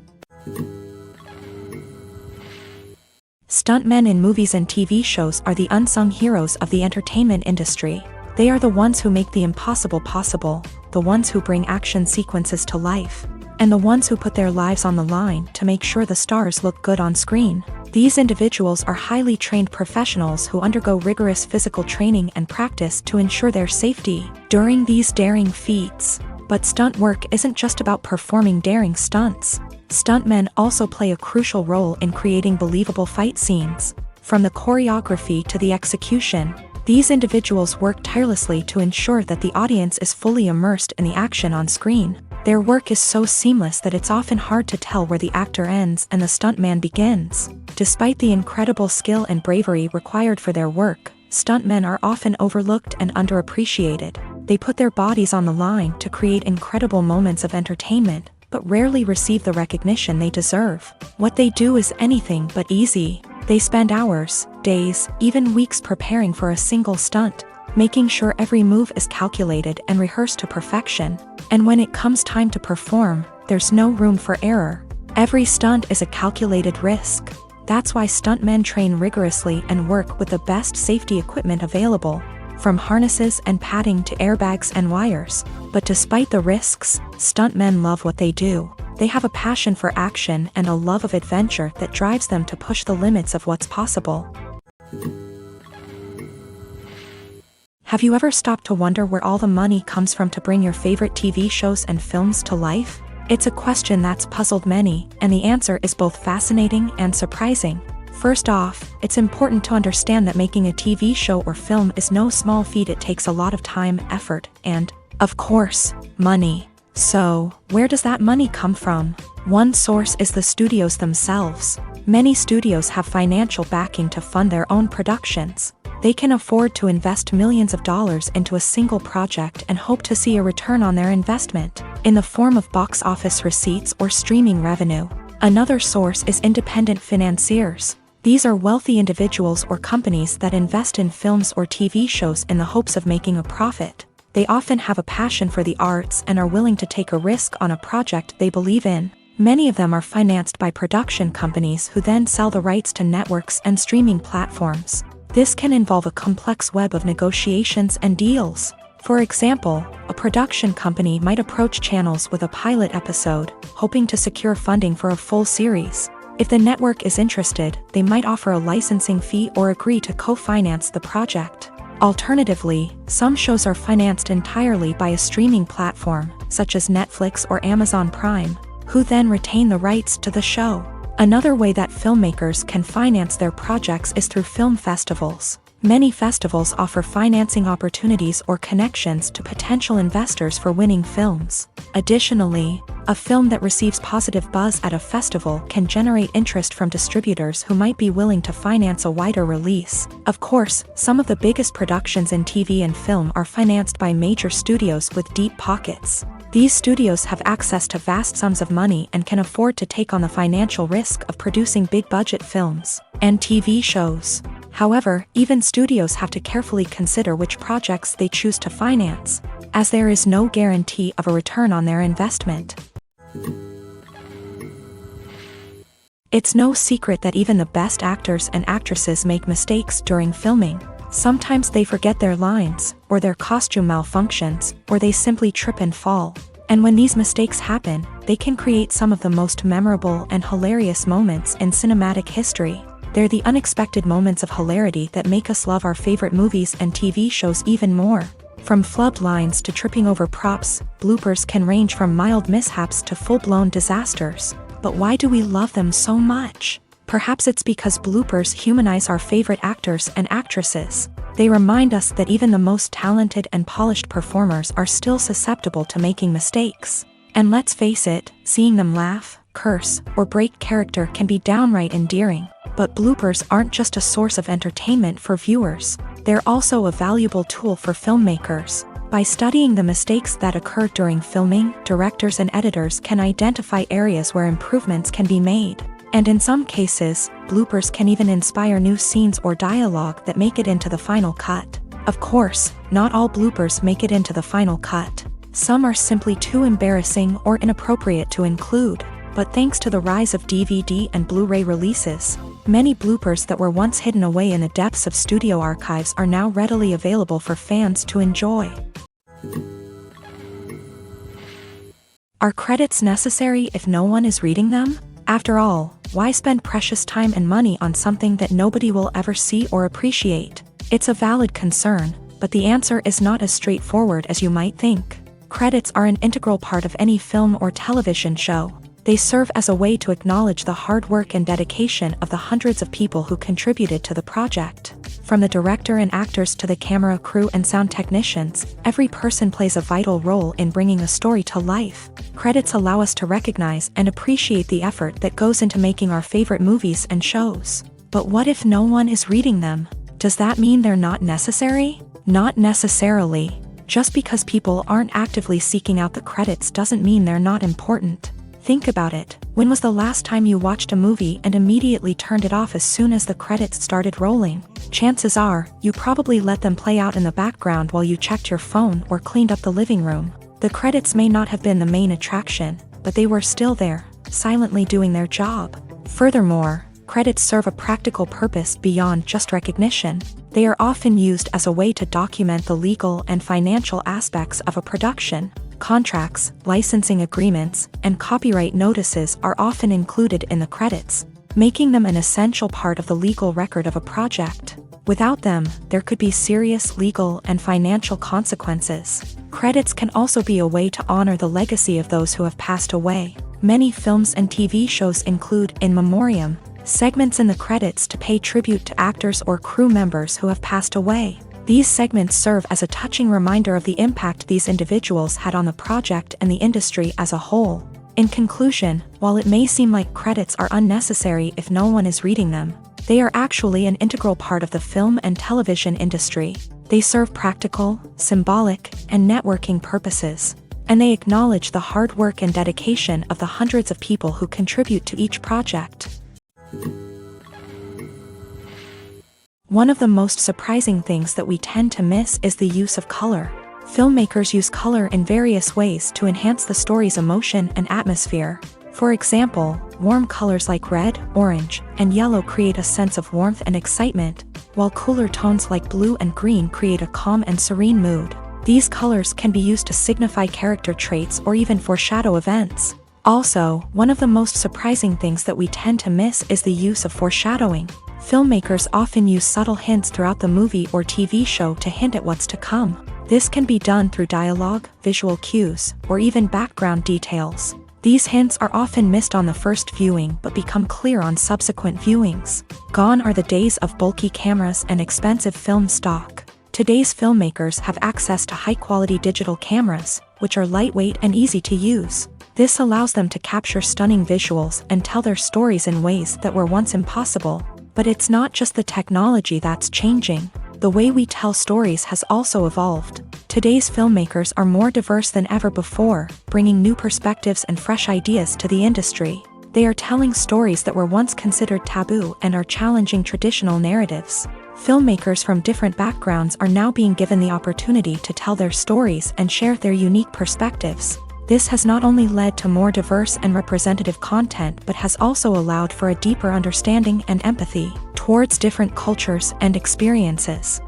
Stuntmen in movies and TV shows are the unsung heroes of the entertainment industry. They are the ones who make the impossible possible, the ones who bring action sequences to life, and the ones who put their lives on the line to make sure the stars look good on screen. These individuals are highly trained professionals who undergo rigorous physical training and practice to ensure their safety during these daring feats. But stunt work isn't just about performing daring stunts. Stuntmen also play a crucial role in creating believable fight scenes. From the choreography to the execution, these individuals work tirelessly to ensure that the audience is fully immersed in the action on screen. Their work is so seamless that it's often hard to tell where the actor ends and the stuntman begins. Despite the incredible skill and bravery required for their work, stuntmen are often overlooked and underappreciated. They put their bodies on the line to create incredible moments of entertainment, but rarely receive the recognition they deserve. What they do is anything but easy. They spend hours, days, even weeks preparing for a single stunt, making sure every move is calculated and rehearsed to perfection. And when it comes time to perform, there's no room for error. Every stunt is a calculated risk. That's why stuntmen train rigorously and work with the best safety equipment available, from harnesses and padding to airbags and wires. But despite the risks, stuntmen love what they do. They have a passion for action and a love of adventure that drives them to push the limits of what's possible. Have you ever stopped to wonder where all the money comes from to bring your favorite TV shows and films to life? It's a question that's puzzled many, and the answer is both fascinating and surprising. First off, it's important to understand that making a TV show or film is no small feat. It takes a lot of time, effort, and, of course, money. So, where does that money come from? One source is the studios themselves. Many studios have financial backing to fund their own productions. They can afford to invest millions of dollars into a single project and hope to see a return on their investment, in the form of box office receipts or streaming revenue. Another source is independent financiers. These are wealthy individuals or companies that invest in films or TV shows in the hopes of making a profit. They often have a passion for the arts and are willing to take a risk on a project they believe in. Many of them are financed by production companies who then sell the rights to networks and streaming platforms. This can involve a complex web of negotiations and deals. For example, a production company might approach channels with a pilot episode, hoping to secure funding for a full series. If the network is interested, they might offer a licensing fee or agree to co-finance the project. Alternatively, some shows are financed entirely by a streaming platform, such as Netflix or Amazon Prime, who then retain the rights to the show. Another way that filmmakers can finance their projects is through film festivals. Many festivals offer financing opportunities or connections to potential investors for winning films. Additionally, a film that receives positive buzz at a festival can generate interest from distributors who might be willing to finance a wider release. Of course, some of the biggest productions in TV and film are financed by major studios with deep pockets. These studios have access to vast sums of money and can afford to take on the financial risk of producing big-budget films and TV shows. However, even studios have to carefully consider which projects they choose to finance, as there is no guarantee of a return on their investment. It's no secret that even the best actors and actresses make mistakes during filming. Sometimes they forget their lines, or their costume malfunctions, or they simply trip and fall. And when these mistakes happen, they can create some of the most memorable and hilarious moments in cinematic history. They're the unexpected moments of hilarity that make us love our favorite movies and TV shows even more. From flubbed lines to tripping over props, bloopers can range from mild mishaps to full-blown disasters. But why do we love them so much? Perhaps it's because bloopers humanize our favorite actors and actresses. They remind us that even the most talented and polished performers are still susceptible to making mistakes. And let's face it, seeing them laugh, curse, or break character can be downright endearing. But bloopers aren't just a source of entertainment for viewers. They're also a valuable tool for filmmakers. By studying the mistakes that occur during filming, directors and editors can identify areas where improvements can be made. And in some cases, bloopers can even inspire new scenes or dialogue that make it into the final cut. Of course, not all bloopers make it into the final cut. Some are simply too embarrassing or inappropriate to include. But thanks to the rise of DVD and Blu-ray releases, many bloopers that were once hidden away in the depths of studio archives are now readily available for fans to enjoy. Are credits necessary if no one is reading them? After all, why spend precious time and money on something that nobody will ever see or appreciate? It's a valid concern, but the answer is not as straightforward as you might think. Credits are an integral part of any film or television show. They serve as a way to acknowledge the hard work and dedication of the hundreds of people who contributed to the project. From the director and actors to the camera crew and sound technicians, every person plays a vital role in bringing a story to life. Credits allow us to recognize and appreciate the effort that goes into making our favorite movies and shows. But what if no one is reading them? Does that mean they're not necessary? Not necessarily. Just because people aren't actively seeking out the credits doesn't mean they're not important. Think about it. When was the last time you watched a movie and immediately turned it off as soon as the credits started rolling? Chances are, you probably let them play out in the background while you checked your phone or cleaned up the living room. The credits may not have been the main attraction, but they were still there, silently doing their job. Furthermore, credits serve a practical purpose beyond just recognition. They are often used as a way to document the legal and financial aspects of a production. Contracts, licensing agreements, and copyright notices are often included in the credits, making them an essential part of the legal record of a project. Without them, there could be serious legal and financial consequences. Credits can also be a way to honor the legacy of those who have passed away. Many films and TV shows include in memoriam segments in the credits to pay tribute to actors or crew members who have passed away. These segments serve as a touching reminder of the impact these individuals had on the project and the industry as a whole. In conclusion, while it may seem like credits are unnecessary if no one is reading them, they are actually an integral part of the film and television industry. They serve practical, symbolic, and networking purposes, and they acknowledge the hard work and dedication of the hundreds of people who contribute to each project. One of the most surprising things that we tend to miss is the use of color. Filmmakers use color in various ways to enhance the story's emotion and atmosphere. For example, warm colors like red, orange, and yellow create a sense of warmth and excitement, while cooler tones like blue and green create a calm and serene mood. These colors can be used to signify character traits or even foreshadow events. Also, one of the most surprising things that we tend to miss is the use of foreshadowing. Filmmakers often use subtle hints throughout the movie or TV show to hint at what's to come. This can be done through dialogue, visual cues, or even background details. These hints are often missed on the first viewing but become clear on subsequent viewings. Gone are the days of bulky cameras and expensive film stock. Today's filmmakers have access to high-quality digital cameras, which are lightweight and easy to use. This allows them to capture stunning visuals and tell their stories in ways that were once impossible. But it's not just the technology that's changing. The way we tell stories has also evolved. Today's filmmakers are more diverse than ever before, bringing new perspectives and fresh ideas to the industry. They are telling stories that were once considered taboo and are challenging traditional narratives. Filmmakers from different backgrounds are now being given the opportunity to tell their stories and share their unique perspectives. This has not only led to more diverse and representative content but has also allowed for a deeper understanding and empathy towards different cultures and experiences.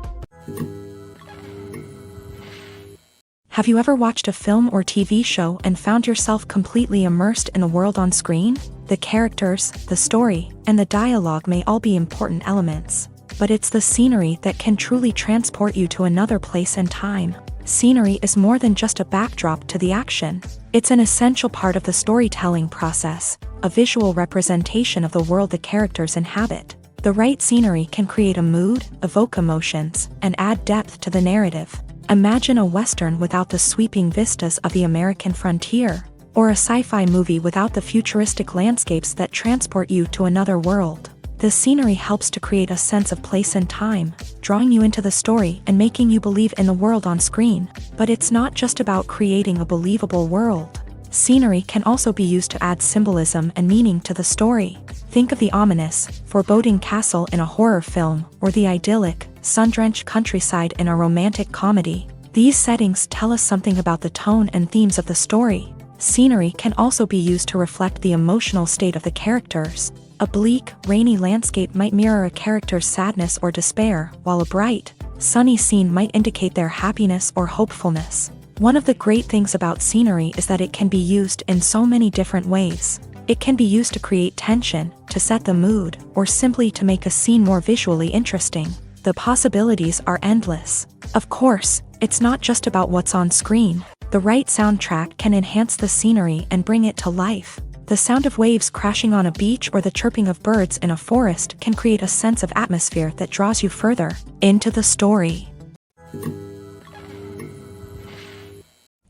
Have you ever watched a film or TV show and found yourself completely immersed in the world on screen? The characters, the story, and the dialogue may all be important elements, but it's the scenery that can truly transport you to another place and time. Scenery is more than just a backdrop to the action. It's an essential part of the storytelling process, a visual representation of the world the characters inhabit. The right scenery can create a mood, evoke emotions, and add depth to the narrative. Imagine a Western without the sweeping vistas of the American frontier, or a sci-fi movie without the futuristic landscapes that transport you to another world. The scenery helps to create a sense of place and time, drawing you into the story and making you believe in the world on screen. But it's not just about creating a believable world. Scenery can also be used to add symbolism and meaning to the story. Think of the ominous, foreboding castle in a horror film, or the idyllic, sun-drenched countryside in a romantic comedy. These settings tell us something about the tone and themes of the story. Scenery can also be used to reflect the emotional state of the characters. A bleak, rainy landscape might mirror a character's sadness or despair, while a bright, sunny scene might indicate their happiness or hopefulness. One of the great things about scenery is that it can be used in so many different ways. It can be used to create tension, to set the mood, or simply to make a scene more visually interesting. The possibilities are endless. Of course, it's not just about what's on screen. The right soundtrack can enhance the scenery and bring it to life. The sound of waves crashing on a beach or the chirping of birds in a forest can create a sense of atmosphere that draws you further into the story.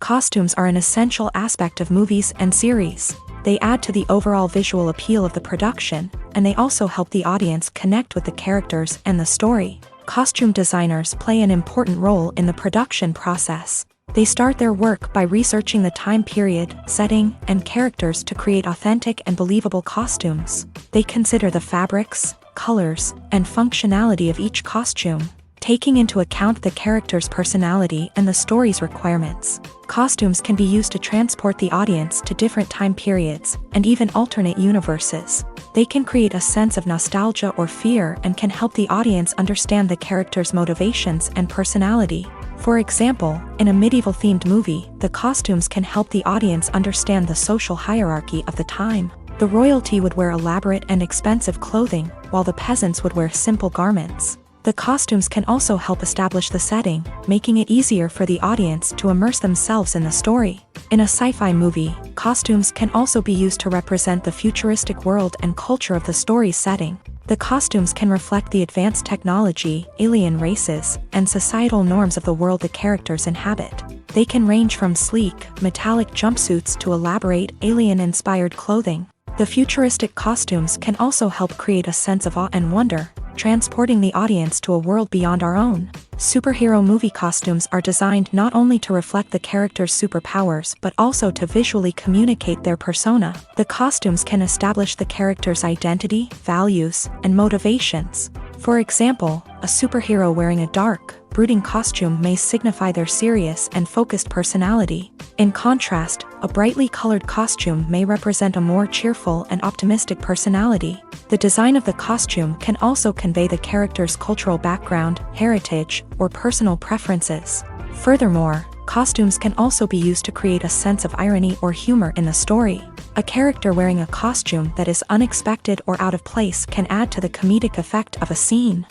Costumes are an essential aspect of movies and series. They add to the overall visual appeal of the production, and they also help the audience connect with the characters and the story. Costume designers play an important role in the production process. They start their work by researching the time period, setting, and characters to create authentic and believable costumes. They consider the fabrics, colors, and functionality of each costume, taking into account the character's personality and the story's requirements. Costumes can be used to transport the audience to different time periods and even alternate universes. They can create a sense of nostalgia or fear and can help the audience understand the character's motivations and personality. For example, in a medieval-themed movie, the costumes can help the audience understand the social hierarchy of the time. The royalty would wear elaborate and expensive clothing, while the peasants would wear simple garments. The costumes can also help establish the setting, making it easier for the audience to immerse themselves in the story. In a sci-fi movie, costumes can also be used to represent the futuristic world and culture of the story's setting. The costumes can reflect the advanced technology, alien races, and societal norms of the world the characters inhabit. They can range from sleek, metallic jumpsuits to elaborate, alien-inspired clothing. The futuristic costumes can also help create a sense of awe and wonder, transporting the audience to a world beyond our own. Superhero movie costumes are designed not only to reflect the character's superpowers but also to visually communicate their persona. The costumes can establish the character's identity, values, and motivations. For example, a superhero wearing a dark, brooding costume may signify their serious and focused personality. In contrast, a brightly colored costume may represent a more cheerful and optimistic personality. The design of the costume can also convey the character's cultural background, heritage, or personal preferences. Furthermore, costumes can also be used to create a sense of irony or humor in the story. A character wearing a costume that is unexpected or out of place can add to the comedic effect of a scene.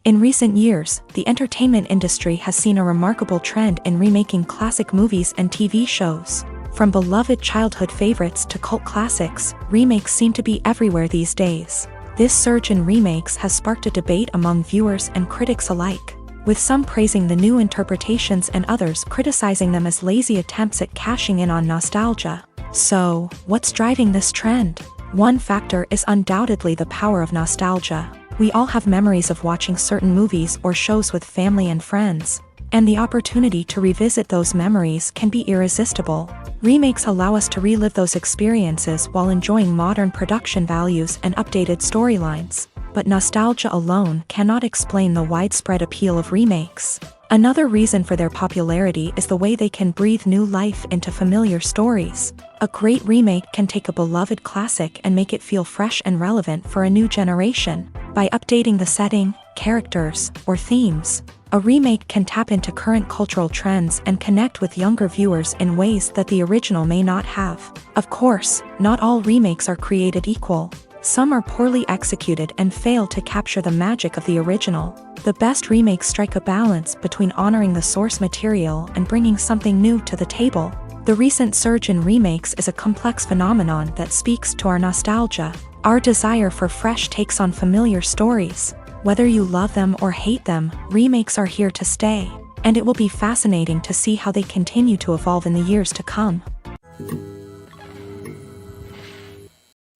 In recent years, the entertainment industry has seen a remarkable trend in remaking classic movies and TV shows. From beloved childhood favorites to cult classics, remakes seem to be everywhere these days. This surge in remakes has sparked a debate among viewers and critics alike, with some praising the new interpretations and others criticizing them as lazy attempts at cashing in on nostalgia. So, what's driving this trend? One factor is undoubtedly the power of nostalgia. We all have memories of watching certain movies or shows with family and friends, and the opportunity to revisit those memories can be irresistible. Remakes allow us to relive those experiences while enjoying modern production values and updated storylines. But nostalgia alone cannot explain the widespread appeal of remakes. Another reason for their popularity is the way they can breathe new life into familiar stories. A great remake can take a beloved classic and make it feel fresh and relevant for a new generation. By updating the setting, characters, or themes, a remake can tap into current cultural trends and connect with younger viewers in ways that the original may not have. Of course, not all remakes are created equal. Some are poorly executed and fail to capture the magic of the original. The best remakes strike a balance between honoring the source material and bringing something new to the table. The recent surge in remakes is a complex phenomenon that speaks to our nostalgia, our desire for fresh takes on familiar stories. Whether you love them or hate them, remakes are here to stay, and it will be fascinating to see how they continue to evolve in the years to come.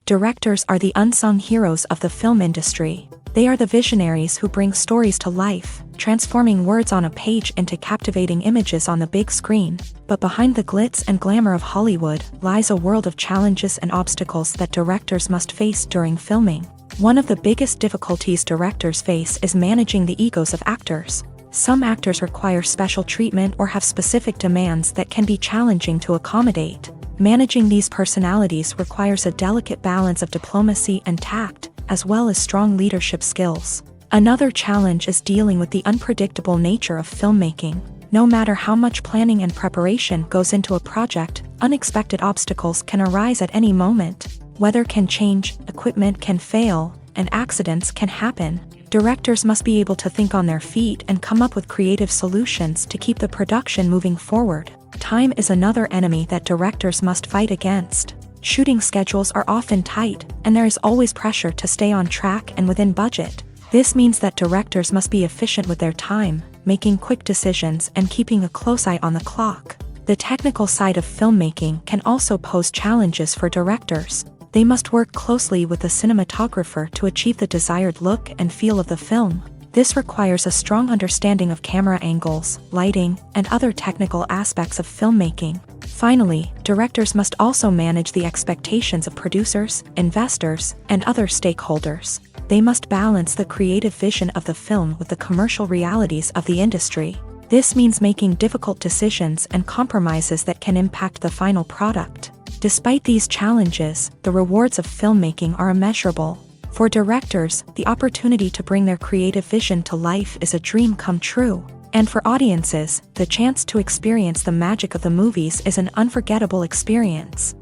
Directors are the unsung heroes of the film industry. They are the visionaries who bring stories to life, transforming words on a page into captivating images on the big screen. But behind the glitz and glamour of Hollywood lies a world of challenges and obstacles that directors must face during filming. One of the biggest difficulties directors face is managing the egos of actors. Some actors require special treatment or have specific demands that can be challenging to accommodate. Managing these personalities requires a delicate balance of diplomacy and tact, as well as strong leadership skills. Another challenge is dealing with the unpredictable nature of filmmaking. No matter how much planning and preparation goes into a project, unexpected obstacles can arise at any moment. Weather can change, equipment can fail, and accidents can happen. Directors must be able to think on their feet and come up with creative solutions to keep the production moving forward. Time is another enemy that directors must fight against. Shooting schedules are often tight, and there is always pressure to stay on track and within budget. This means that directors must be efficient with their time, making quick decisions and keeping a close eye on the clock. The technical side of filmmaking can also pose challenges for directors. They must work closely with the cinematographer to achieve the desired look and feel of the film. This requires a strong understanding of camera angles, lighting, and other technical aspects of filmmaking. Finally, directors must also manage the expectations of producers, investors, and other stakeholders. They must balance the creative vision of the film with the commercial realities of the industry. This means making difficult decisions and compromises that can impact the final product. Despite these challenges, the rewards of filmmaking are immeasurable. For directors, the opportunity to bring their creative vision to life is a dream come true. And for audiences, the chance to experience the magic of the movies is an unforgettable experience.